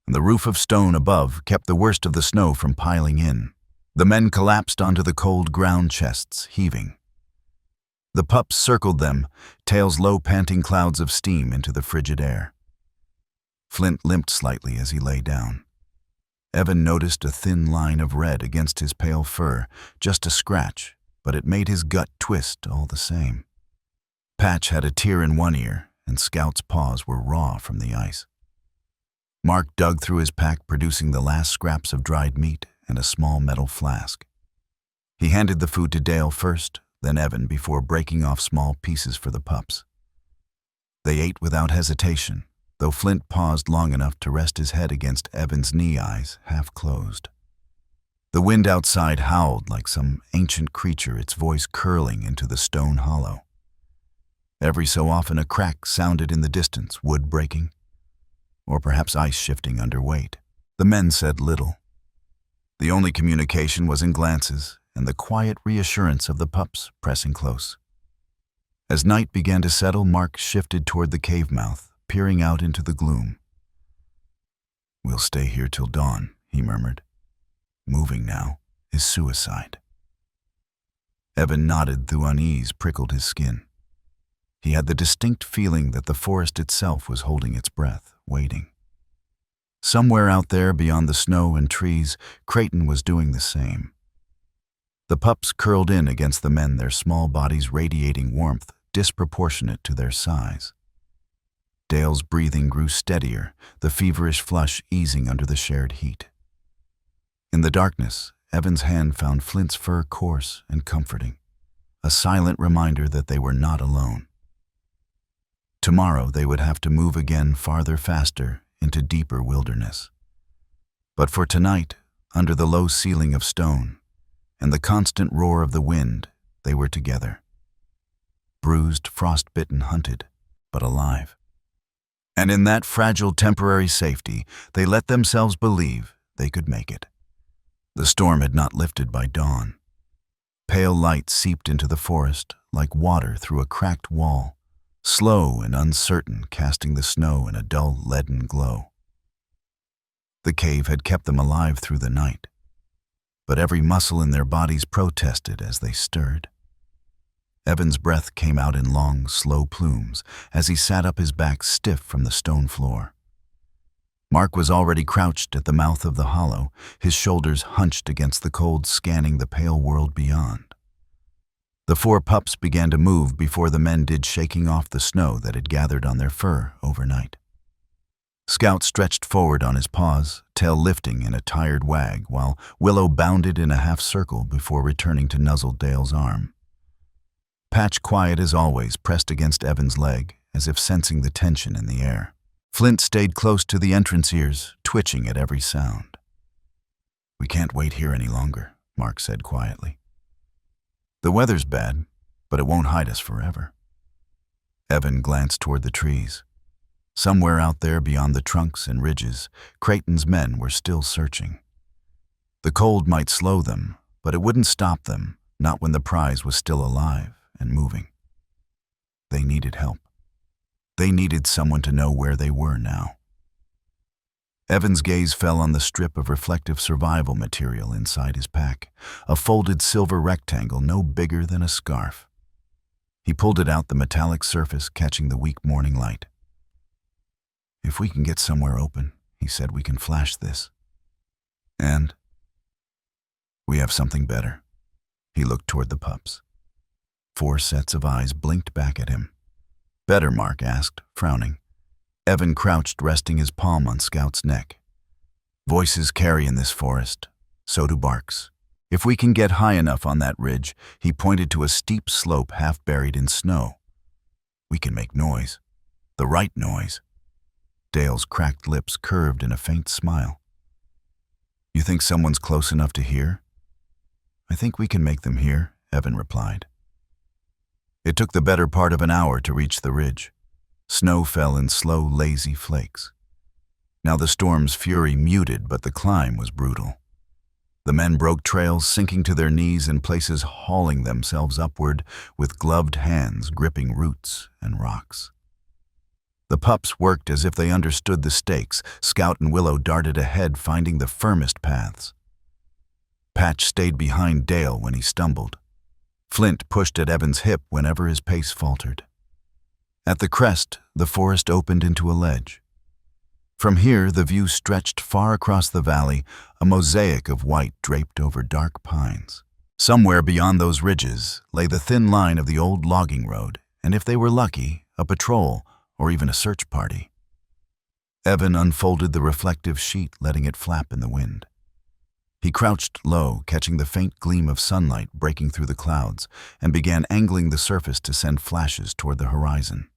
and the roof of stone above kept the worst of the snow from piling in. The men collapsed onto the cold ground chests, heaving. The pups circled them, tails low, panting clouds of steam into the frigid air. Flint limped slightly as he lay down. Evan noticed a thin line of red against his pale fur, just a scratch, but it made his gut twist all the same. Patch had a tear in one ear, and Scout's paws were raw from the ice. Mark dug through his pack, producing the last scraps of dried meat and a small metal flask. He handed the food to Dale first, then Evan, before breaking off small pieces for the pups. They ate without hesitation, though Flint paused long enough to rest his head against Evan's knee, eyes half closed. The wind outside howled like some ancient creature, its voice curling into the stone hollow. Every so often a crack sounded in the distance, wood breaking, or perhaps ice shifting under weight. The men said little. The only communication was in glances and the quiet reassurance of the pups pressing close. As night began to settle, Mark shifted toward the cave mouth, peering out into the gloom. "We'll stay here till dawn," he murmured. "Moving now is suicide." Evan nodded, though unease prickled his skin. He had the distinct feeling that the forest itself was holding its breath, waiting. Somewhere out there beyond the snow and trees, Creighton was doing the same. The pups curled in against the men, their small bodies radiating warmth disproportionate to their size. Dale's breathing grew steadier, the feverish flush easing under the shared heat. In the darkness, Evan's hand found Flint's fur coarse and comforting, a silent reminder that they were not alone. Tomorrow they would have to move again, farther, faster, into deeper wilderness. But for tonight, under the low ceiling of stone and the constant roar of the wind, they were together. Bruised, frostbitten, hunted, but alive. And in that fragile temporary safety, they let themselves believe they could make it. The storm had not lifted by dawn. Pale light seeped into the forest like water through a cracked wall, slow and uncertain, casting the snow in a dull leaden glow. The cave had kept them alive through the night, but every muscle in their bodies protested as they stirred. Evan's breath came out in long, slow plumes as he sat up, his back stiff from the stone floor. Mark was already crouched at the mouth of the hollow, his shoulders hunched against the cold, scanning the pale world beyond. The 4 pups began to move before the men did, shaking off the snow that had gathered on their fur overnight. Scout stretched forward on his paws, tail lifting in a tired wag, while Willow bounded in a half-circle before returning to nuzzle Dale's arm. Patch, quiet as always, pressed against Evan's leg, as if sensing the tension in the air. Flint stayed close to the entrance ears, twitching at every sound. "We can't wait here any longer," Mark said quietly. "The weather's bad, but it won't hide us forever." Evan glanced toward the trees. Somewhere out there beyond the trunks and ridges, Creighton's men were still searching. The cold might slow them, but it wouldn't stop them, not when the prize was still alive and moving. They needed help. They needed someone to know where they were now. Evan's gaze fell on the strip of reflective survival material inside his pack, a folded silver rectangle no bigger than a scarf. He pulled it out, the metallic surface catching the weak morning light. "If we can get somewhere open," he said, "we can flash this. And we have something better." He looked toward the pups. 4 sets of eyes blinked back at him. "Better?" Mark asked, frowning. Evan crouched, resting his palm on Scout's neck. "Voices carry in this forest. So do barks. If we can get high enough on that ridge," he pointed to a steep slope half buried in snow, "we can make noise. The right noise." Dale's cracked lips curved in a faint smile. "You think someone's close enough to hear?" "I think we can make them hear," Evan replied. It took the better part of an hour to reach the ridge. Snow fell in slow, lazy flakes. Now the storm's fury muted, but the climb was brutal. The men broke trails, sinking to their knees in places, hauling themselves upward with gloved hands, gripping roots and rocks. The pups worked as if they understood the stakes. Scout and Willow darted ahead, finding the firmest paths. Patch stayed behind Dale when he stumbled. Flint pushed at Evan's hip whenever his pace faltered. At the crest, the forest opened into a ledge. From here, the view stretched far across the valley, a mosaic of white draped over dark pines. Somewhere beyond those ridges lay the thin line of the old logging road, and if they were lucky, a patrol or even a search party. Evan unfolded the reflective sheet, letting it flap in the wind. He crouched low, catching the faint gleam of sunlight breaking through the clouds, and began angling the surface to send flashes toward the horizon.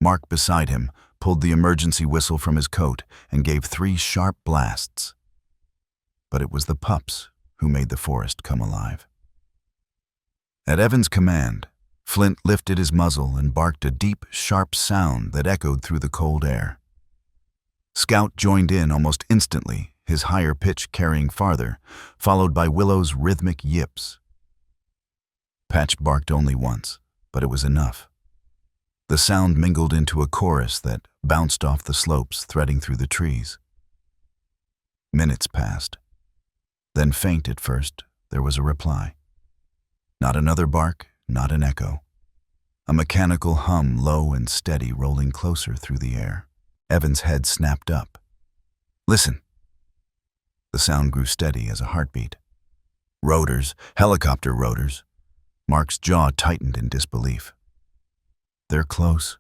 Mark, beside him, pulled the emergency whistle from his coat and gave 3 sharp blasts. But it was the pups who made the forest come alive. At Evan's command, Flint lifted his muzzle and barked a deep, sharp sound that echoed through the cold air. Scout joined in almost instantly, his higher pitch carrying farther, followed by Willow's rhythmic yips. Patch barked only once, but it was enough. The sound mingled into a chorus that bounced off the slopes, threading through the trees. Minutes passed. Then, faint at first, there was a reply. Not another bark, not an echo. A mechanical hum, low and steady, rolling closer through the air. Evan's head snapped up. "Listen." The sound grew steady as a heartbeat. Rotors, helicopter rotors. Mark's jaw tightened in disbelief. "They're close."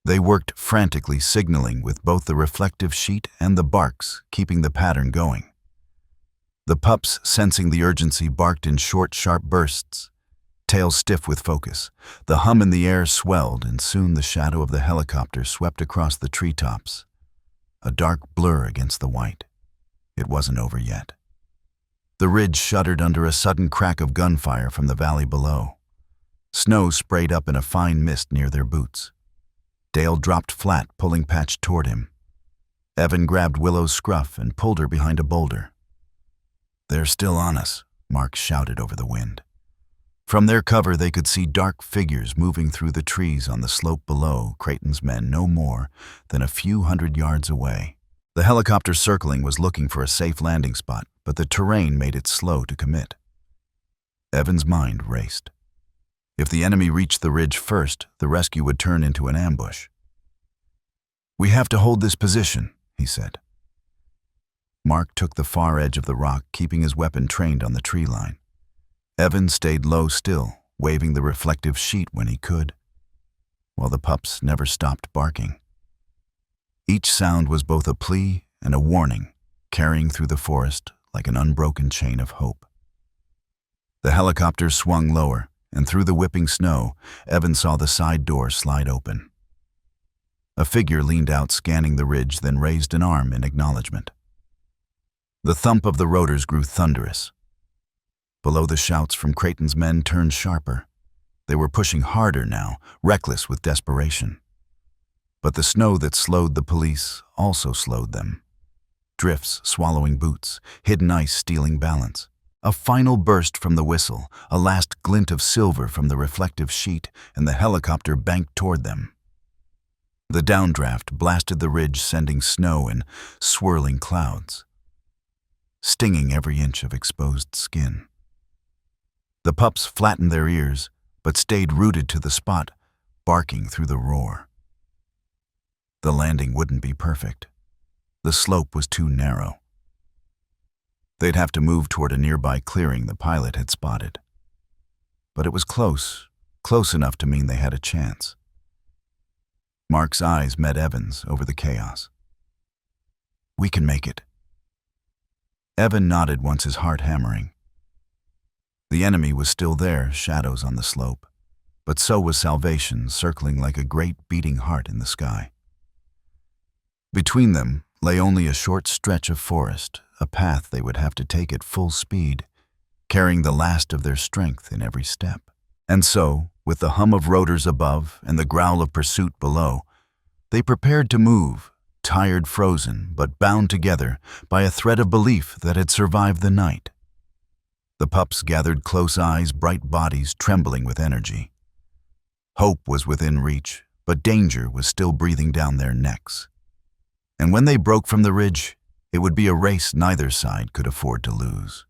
They worked frantically, signaling with both the reflective sheet and the barks, keeping the pattern going. The pups, sensing the urgency, barked in short, sharp bursts, tails stiff with focus. The hum in the air swelled, and soon the shadow of the helicopter swept across the treetops, a dark blur against the white. It wasn't over yet. The ridge shuddered under a sudden crack of gunfire from the valley below. Snow sprayed up in a fine mist near their boots. Dale dropped flat, pulling Patch toward him. Evan grabbed Willow's scruff and pulled her behind a boulder. "They're still on us," Mark shouted over the wind. From their cover, they could see dark figures moving through the trees on the slope below, Creighton's men no more than a few hundred yards away. The helicopter circling was looking for a safe landing spot, but the terrain made it slow to commit. Evan's mind raced. If the enemy reached the ridge first, the rescue would turn into an ambush. "We have to hold this position," he said. Mark took the far edge of the rock, keeping his weapon trained on the tree line. Evan stayed low still, waving the reflective sheet when he could, while the pups never stopped barking. Each sound was both a plea and a warning, carrying through the forest like an unbroken chain of hope. The helicopter swung lower, and through the whipping snow, Evan saw the side door slide open. A figure leaned out, scanning the ridge, then raised an arm in acknowledgement. The thump of the rotors grew thunderous. Below, the shouts from Creighton's men turned sharper. They were pushing harder now, reckless with desperation. But the snow that slowed the police also slowed them. Drifts swallowing boots, hidden ice stealing balance. A final burst from the whistle, a last glint of silver from the reflective sheet, and the helicopter banked toward them. The downdraft blasted the ridge, sending snow in swirling clouds, stinging every inch of exposed skin. The pups flattened their ears, but stayed rooted to the spot, barking through the roar. The landing wouldn't be perfect. The slope was too narrow. They'd have to move toward a nearby clearing the pilot had spotted. But it was close enough to mean they had a chance. Mark's eyes met Evan's over the chaos. "We can make it." Evan nodded, once his heart hammering. The enemy was still there, shadows on the slope, but so was salvation, circling like a great beating heart in the sky. Between them lay only a short stretch of forest, a path they would have to take at full speed, carrying the last of their strength in every step. And so, with the hum of rotors above and the growl of pursuit below, they prepared to move, tired, frozen, but bound together by a thread of belief that had survived the night. The pups gathered close, eyes, bright bodies trembling with energy. Hope was within reach, but danger was still breathing down their necks. And when they broke from the ridge, it would be a race neither side could afford to lose.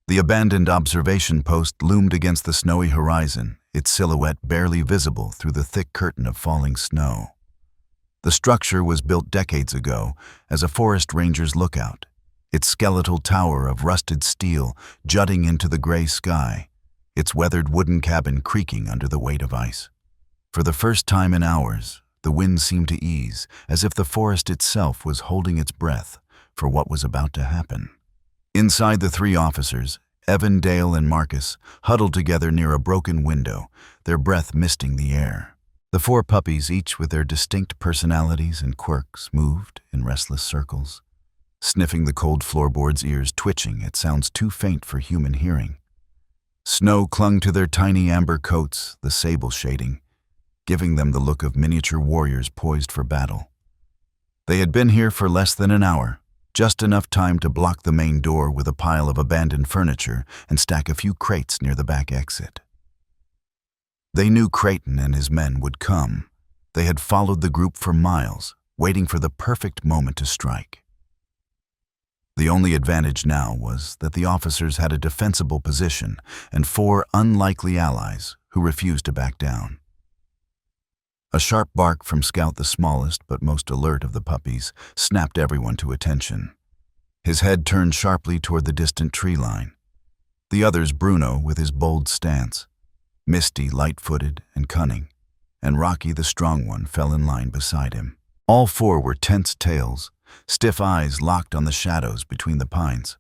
The abandoned observation post loomed against the snowy horizon, its silhouette barely visible through the thick curtain of falling snow. The structure was built decades ago as a forest ranger's lookout, its skeletal tower of rusted steel jutting into the gray sky, its weathered wooden cabin creaking under the weight of ice. For the first time in hours, the wind seemed to ease, as if the forest itself was holding its breath for what was about to happen. Inside, the three officers, Evan, Dale, and Marcus, huddled together near a broken window, their breath misting the air. The four puppies, each with their distinct personalities and quirks, moved in restless circles, sniffing the cold floorboards, ears twitching at sounds too faint for human hearing. Snow clung to their tiny amber coats, the sable shading, giving them the look of miniature warriors poised for battle. They had been here for less than an hour, just enough time to block the main door with a pile of abandoned furniture and stack a few crates near the back exit. They knew Creighton and his men would come. They had followed the group for miles, waiting for the perfect moment to strike. The only advantage now was that the officers had a defensible position and four unlikely allies who refused to back down. A sharp bark from Scout, the smallest but most alert of the puppies, snapped everyone to attention. His head turned sharply toward the distant tree line. The others, Bruno with his bold stance, Misty light-footed and cunning, and Rocky the strong one fell in line beside him. All four were tense tails, stiff eyes locked on the shadows between the pines.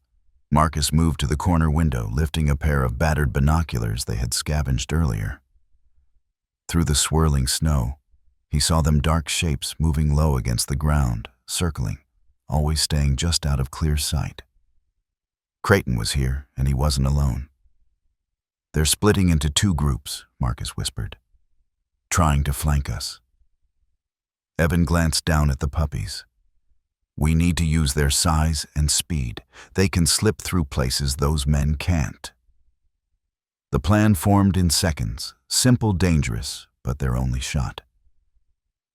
Marcus moved to the corner window, lifting a pair of battered binoculars they had scavenged earlier. Through the swirling snow, he saw them dark shapes moving low against the ground, circling, always staying just out of clear sight. Creighton was here, and he wasn't alone. "They're splitting into two groups," Marcus whispered, "trying to flank us." Evan glanced down at the puppies. "We need to use their size and speed. They can slip through places those men can't." The plan formed in seconds, simple, dangerous, but their only shot.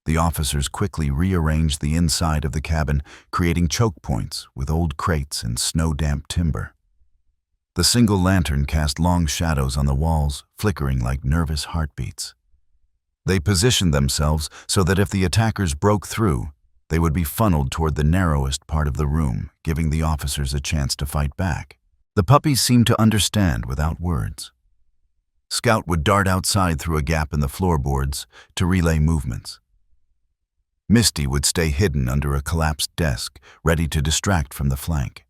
The officers quickly rearranged the inside of the cabin, creating choke points with old crates and snow-damp timber. The single lantern cast long shadows on the walls, flickering like nervous heartbeats. They positioned themselves so that if the attackers broke through, they would be funneled toward the narrowest part of the room, giving the officers a chance to fight back. The puppies seemed to understand without words. Scout would dart outside through a gap in the floorboards to relay movements. Misty would stay hidden under a collapsed desk, ready to distract from the flank.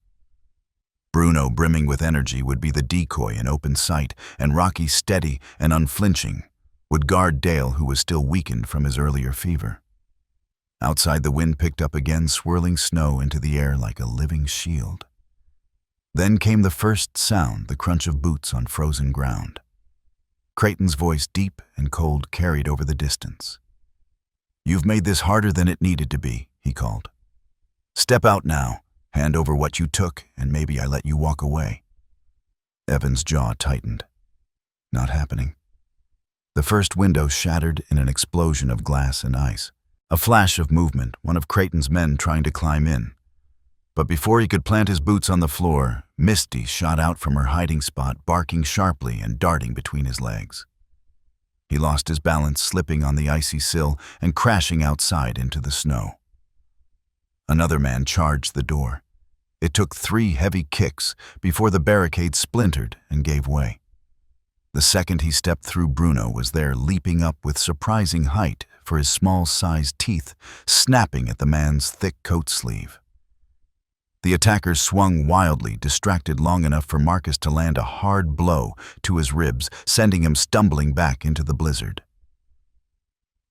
Bruno, brimming with energy, would be the decoy in open sight, and Rocky, steady and unflinching, would guard Dale, who was still weakened from his earlier fever. Outside, the wind picked up again, swirling snow into the air like a living shield. Then came the first sound, the crunch of boots on frozen ground. Creighton's voice, deep and cold, carried over the distance. "You've made this harder than it needed to be," he called. "Step out now. Hand over what you took, and maybe I let you walk away." Evan's jaw tightened. Not happening. The first window shattered in an explosion of glass and ice. A flash of movement, one of Creighton's men trying to climb in. But before he could plant his boots on the floor, Misty shot out from her hiding spot, barking sharply and darting between his legs. He lost his balance, slipping on the icy sill and crashing outside into the snow. Another man charged the door. It took 3 heavy kicks before the barricade splintered and gave way. The second he stepped through, Bruno was there, leaping up with surprising height for his small-sized teeth snapping at the man's thick coat sleeve. The attacker swung wildly, distracted long enough for Marcus to land a hard blow to his ribs, sending him stumbling back into the blizzard.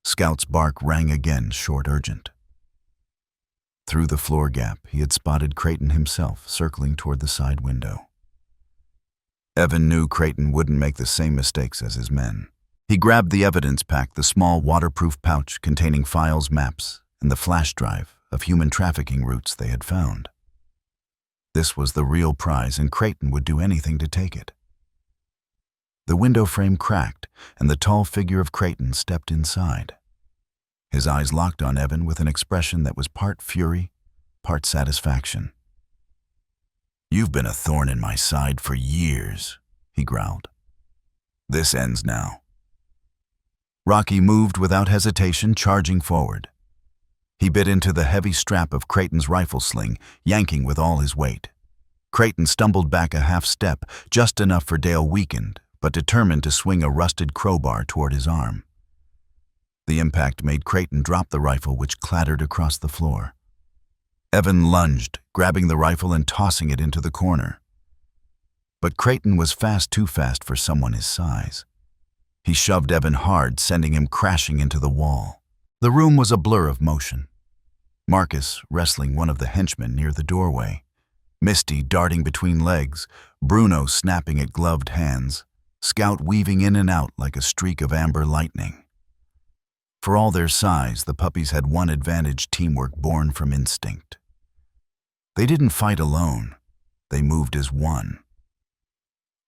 Scout's bark rang again, short, urgent. Through the floor gap, he had spotted Creighton himself, circling toward the side window. Evan knew Creighton wouldn't make the same mistakes as his men. He grabbed the evidence pack, the small waterproof pouch containing files, maps, and the flash drive of human trafficking routes they had found. This was the real prize, and Creighton would do anything to take it. The window frame cracked, and the tall figure of Creighton stepped inside. His eyes locked on Evan with an expression that was part fury, part satisfaction. "You've been a thorn in my side for years," he growled. "This ends now." Rocky moved without hesitation, charging forward. He bit into the heavy strap of Creighton's rifle sling, yanking with all his weight. Creighton stumbled back a half step, just enough for Dale, weakened, but determined to swing a rusted crowbar toward his arm. The impact made Creighton drop the rifle, which clattered across the floor. Evan lunged, grabbing the rifle and tossing it into the corner. But Creighton was fast, too fast for someone his size. He shoved Evan hard, sending him crashing into the wall. The room was a blur of motion. Marcus wrestling one of the henchmen near the doorway, Misty darting between legs, Bruno snapping at gloved hands, Scout weaving in and out like a streak of amber lightning. For all their size, the puppies had one advantage: teamwork born from instinct. They didn't fight alone. They moved as one.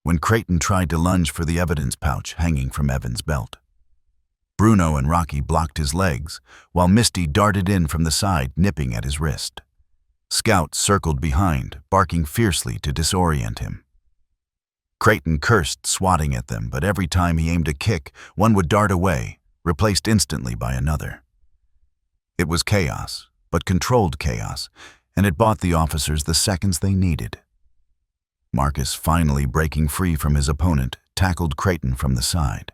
When Creighton tried to lunge for the evidence pouch hanging from Evan's belt, Bruno and Rocky blocked his legs, while Misty darted in from the side, nipping at his wrist. Scout circled behind, barking fiercely to disorient him. Creighton cursed, swatting at them, but every time he aimed a kick, one would dart away, replaced instantly by another. It was chaos, but controlled chaos, and it bought the officers the seconds they needed. Marcus, finally breaking free from his opponent, tackled Creighton from the side.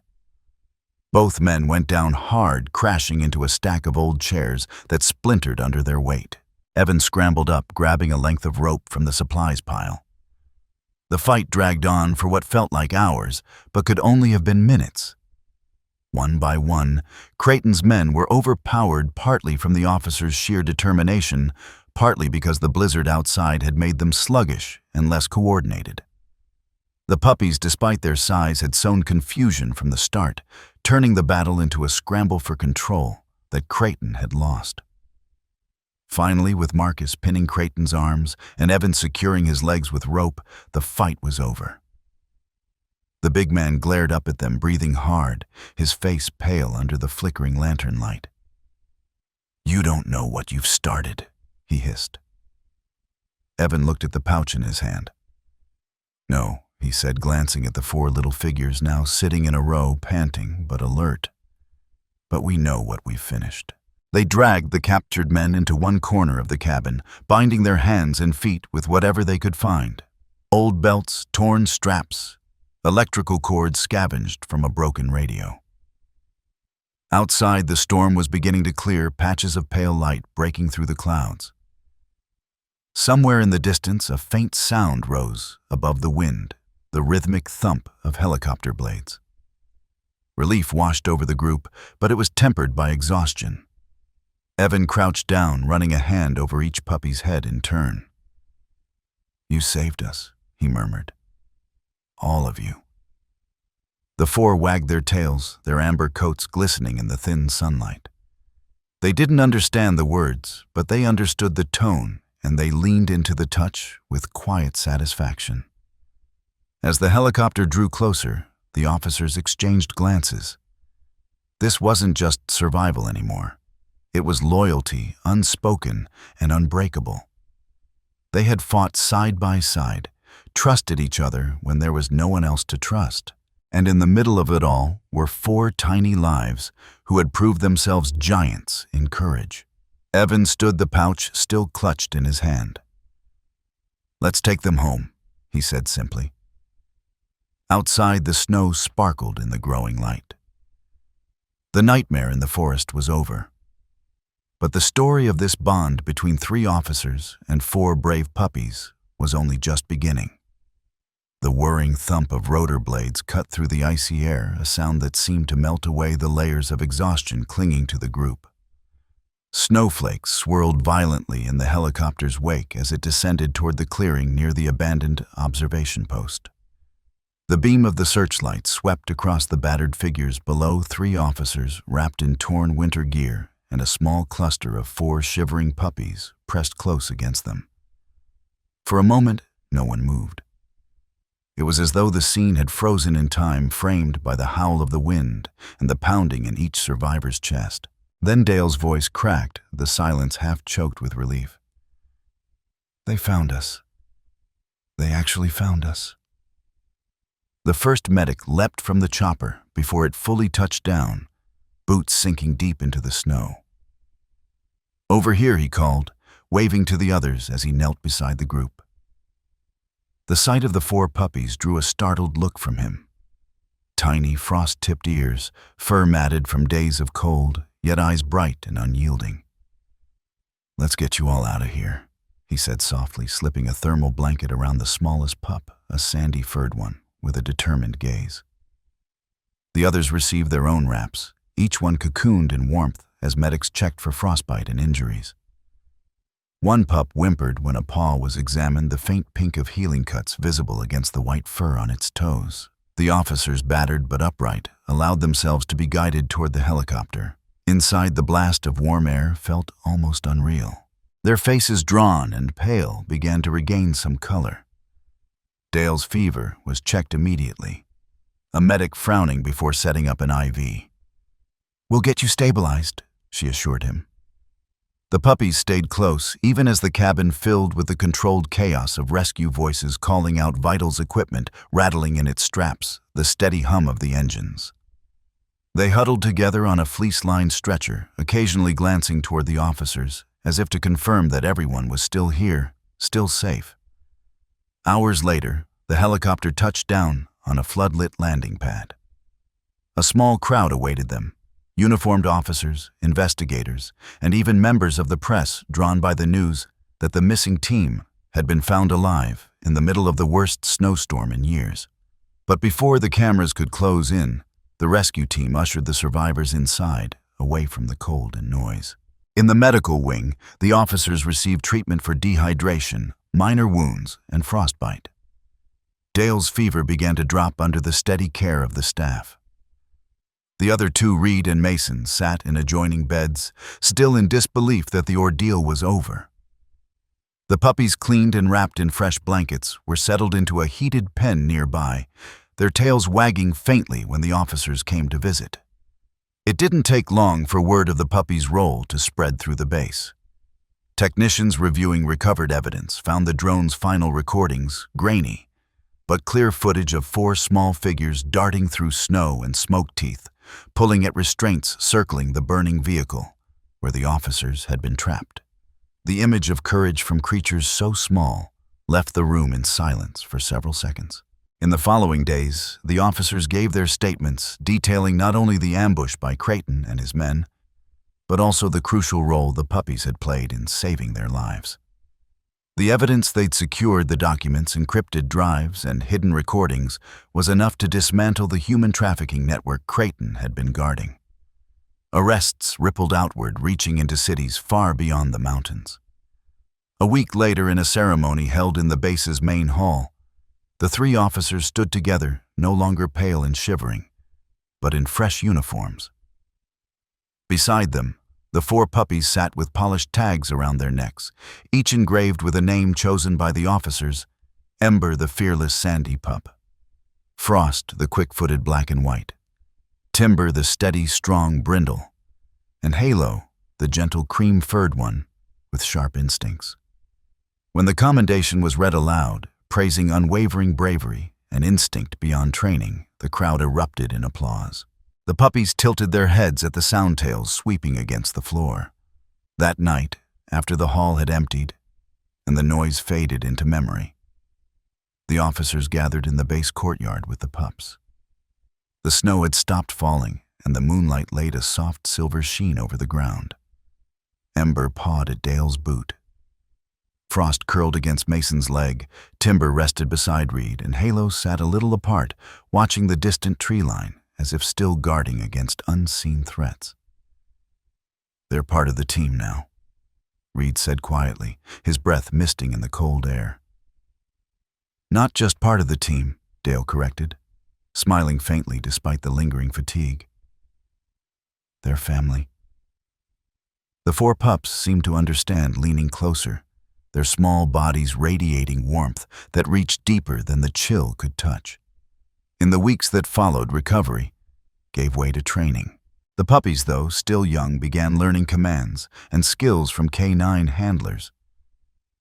Both men went down hard, crashing into a stack of old chairs that splintered under their weight. Evan scrambled up, grabbing a length of rope from the supplies pile. The fight dragged on for what felt like hours, but could only have been minutes. One by one, Creighton's men were overpowered, partly from the officers' sheer determination, partly because the blizzard outside had made them sluggish and less coordinated. The puppies, despite their size, had sown confusion from the start, turning the battle into a scramble for control that Creighton had lost. Finally, with Marcus pinning Creighton's arms and Evan securing his legs with rope, the fight was over. The big man glared up at them, breathing hard, his face pale under the flickering lantern light. "You don't know what you've started," he hissed. Evan looked at the pouch in his hand. "No," he said, glancing at the 4 little figures now sitting in a row, panting but alert. "But we know what we've finished." They dragged the captured men into one corner of the cabin, binding their hands and feet with whatever they could find. Old belts, torn straps, electrical cords scavenged from a broken radio. Outside, the storm was beginning to clear, patches of pale light breaking through the clouds. Somewhere in the distance, a faint sound rose above the wind, the rhythmic thump of helicopter blades. Relief washed over the group, but it was tempered by exhaustion. Evan crouched down, running a hand over each puppy's head in turn. "You saved us," he murmured. "All of you." The four wagged their tails, their amber coats glistening in the thin sunlight. They didn't understand the words, but they understood the tone, and they leaned into the touch with quiet satisfaction. As the helicopter drew closer, the officers exchanged glances. This wasn't just survival anymore. It was loyalty, unspoken and unbreakable. They had fought side by side, trusted each other when there was no one else to trust. And in the middle of it all were four tiny lives who had proved themselves giants in courage. Evan stood, the pouch still clutched in his hand. "Let's take them home," he said simply. Outside, the snow sparkled in the growing light. The nightmare in the forest was over. But the story of this bond between 3 officers and 4 brave puppies was only just beginning. The whirring thump of rotor blades cut through the icy air, a sound that seemed to melt away the layers of exhaustion clinging to the group. Snowflakes swirled violently in the helicopter's wake as it descended toward the clearing near the abandoned observation post. The beam of the searchlight swept across the battered figures below, 3 officers wrapped in torn winter gear and a small cluster of 4 shivering puppies pressed close against them. For a moment, no one moved. It was as though the scene had frozen in time, framed by the howl of the wind and the pounding in each survivor's chest. Then Dale's voice cracked, the silence half choked with relief. "They found us. They actually found us." The first medic leapt from the chopper before it fully touched down, boots sinking deep into the snow. "Over here," he called, waving to the others as he knelt beside the group. The sight of the 4 puppies drew a startled look from him. Tiny, frost-tipped ears, fur matted from days of cold, yet eyes bright and unyielding. "Let's get you all out of here," he said softly, slipping a thermal blanket around the smallest pup, a sandy-furred one, with a determined gaze. The others received their own wraps, each one cocooned in warmth as medics checked for frostbite and injuries. One pup whimpered when a paw was examined, the faint pink of healing cuts visible against the white fur on its toes. The officers, battered but upright, allowed themselves to be guided toward the helicopter. Inside, the blast of warm air felt almost unreal. Their faces, drawn and pale, began to regain some color. Dale's fever was checked immediately, a medic frowning before setting up an IV. "We'll get you stabilized," she assured him. The puppies stayed close, even as the cabin filled with the controlled chaos of rescue voices calling out vitals, equipment rattling in its straps, the steady hum of the engines. They huddled together on a fleece-lined stretcher, occasionally glancing toward the officers, as if to confirm that everyone was still here, still safe. Hours later, the helicopter touched down on a floodlit landing pad. A small crowd awaited them. Uniformed officers, investigators, and even members of the press drawn by the news that the missing team had been found alive in the middle of the worst snowstorm in years. But before the cameras could close in, the rescue team ushered the survivors inside, away from the cold and noise. In the medical wing, the officers received treatment for dehydration, minor wounds, and frostbite. Dale's fever began to drop under the steady care of the staff. The other 2, Reed and Mason, sat in adjoining beds, still in disbelief that the ordeal was over. The puppies, cleaned and wrapped in fresh blankets, were settled into a heated pen nearby, their tails wagging faintly when the officers came to visit. It didn't take long for word of the puppies' role to spread through the base. Technicians reviewing recovered evidence found the drone's final recordings grainy, but clear footage of 4 small figures darting through snow and smoke teeth, pulling at restraints circling the burning vehicle, where the officers had been trapped. The image of courage from creatures so small left the room in silence for several seconds. In the following days, the officers gave their statements detailing not only the ambush by Creighton and his men, but also the crucial role the puppies had played in saving their lives. The evidence they'd secured, the documents, encrypted drives, and hidden recordings, was enough to dismantle the human trafficking network Creighton had been guarding. Arrests rippled outward, reaching into cities far beyond the mountains. A week later, in a ceremony held in the base's main hall, the three officers stood together, no longer pale and shivering, but in fresh uniforms. Beside them, the four puppies sat with polished tags around their necks, each engraved with a name chosen by the officers: Ember, the fearless sandy pup; Frost, the quick-footed black and white; Timber, the steady, strong brindle; and Halo, the gentle cream-furred one with sharp instincts. When the commendation was read aloud, praising unwavering bravery and instinct beyond training, the crowd erupted in applause. The puppies tilted their heads at the soundtails sweeping against the floor. That night, after the hall had emptied and the noise faded into memory, the officers gathered in the base courtyard with the pups. The snow had stopped falling, and the moonlight laid a soft silver sheen over the ground. Ember pawed at Dale's boot. Frost curled against Mason's leg, Timber rested beside Reed, and Halo sat a little apart, watching the distant tree line, as if still guarding against unseen threats. "They're part of the team now," Reed said quietly, his breath misting in the cold air. "Not just part of the team," Dale corrected, smiling faintly despite the lingering fatigue. "They're family." The four pups seemed to understand, leaning closer, their small bodies radiating warmth that reached deeper than the chill could touch. In the weeks that followed, recovery gave way to training. The puppies, though still young, began learning commands and skills from K9 handlers.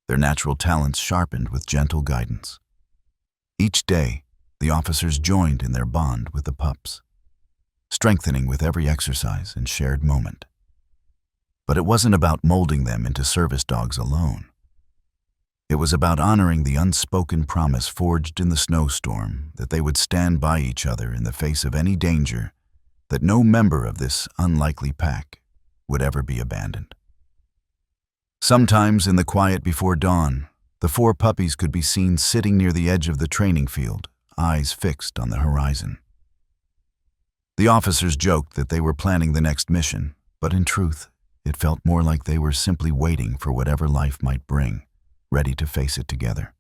Their natural talents sharpened with gentle guidance. Each day, the officers joined in their bond with the pups, strengthening with every exercise and shared moment. But it wasn't about molding them into service dogs alone. It was about honoring the unspoken promise forged in the snowstorm that they would stand by each other in the face of any danger, that no member of this unlikely pack would ever be abandoned. Sometimes in the quiet before dawn, the four puppies could be seen sitting near the edge of the training field, eyes fixed on the horizon. The officers joked that they were planning the next mission, but in truth, it felt more like they were simply waiting for whatever life might bring, ready to face it together.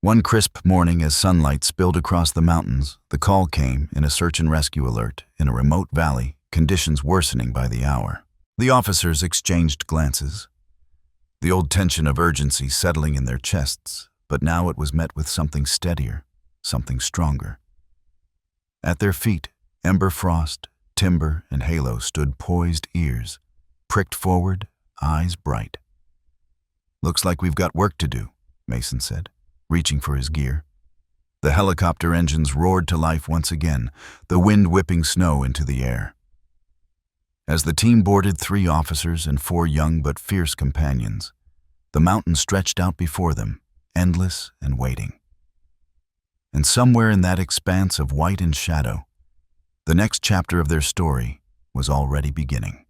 One crisp morning, as sunlight spilled across the mountains, the call came in a search and rescue alert in a remote valley, conditions worsening by the hour. The officers exchanged glances, the old tension of urgency settling in their chests, but now it was met with something steadier, something stronger. At their feet, Ember, Frost, Timber, and Halo stood poised, ears pricked forward, eyes bright. "Looks like we've got work to do," Mason said, reaching for his gear. The helicopter engines roared to life once again, the wind whipping snow into the air. As the team boarded 3 officers and 4 young but fierce companions, the mountain stretched out before them, endless and waiting. And somewhere in that expanse of white and shadow, the next chapter of their story was already beginning.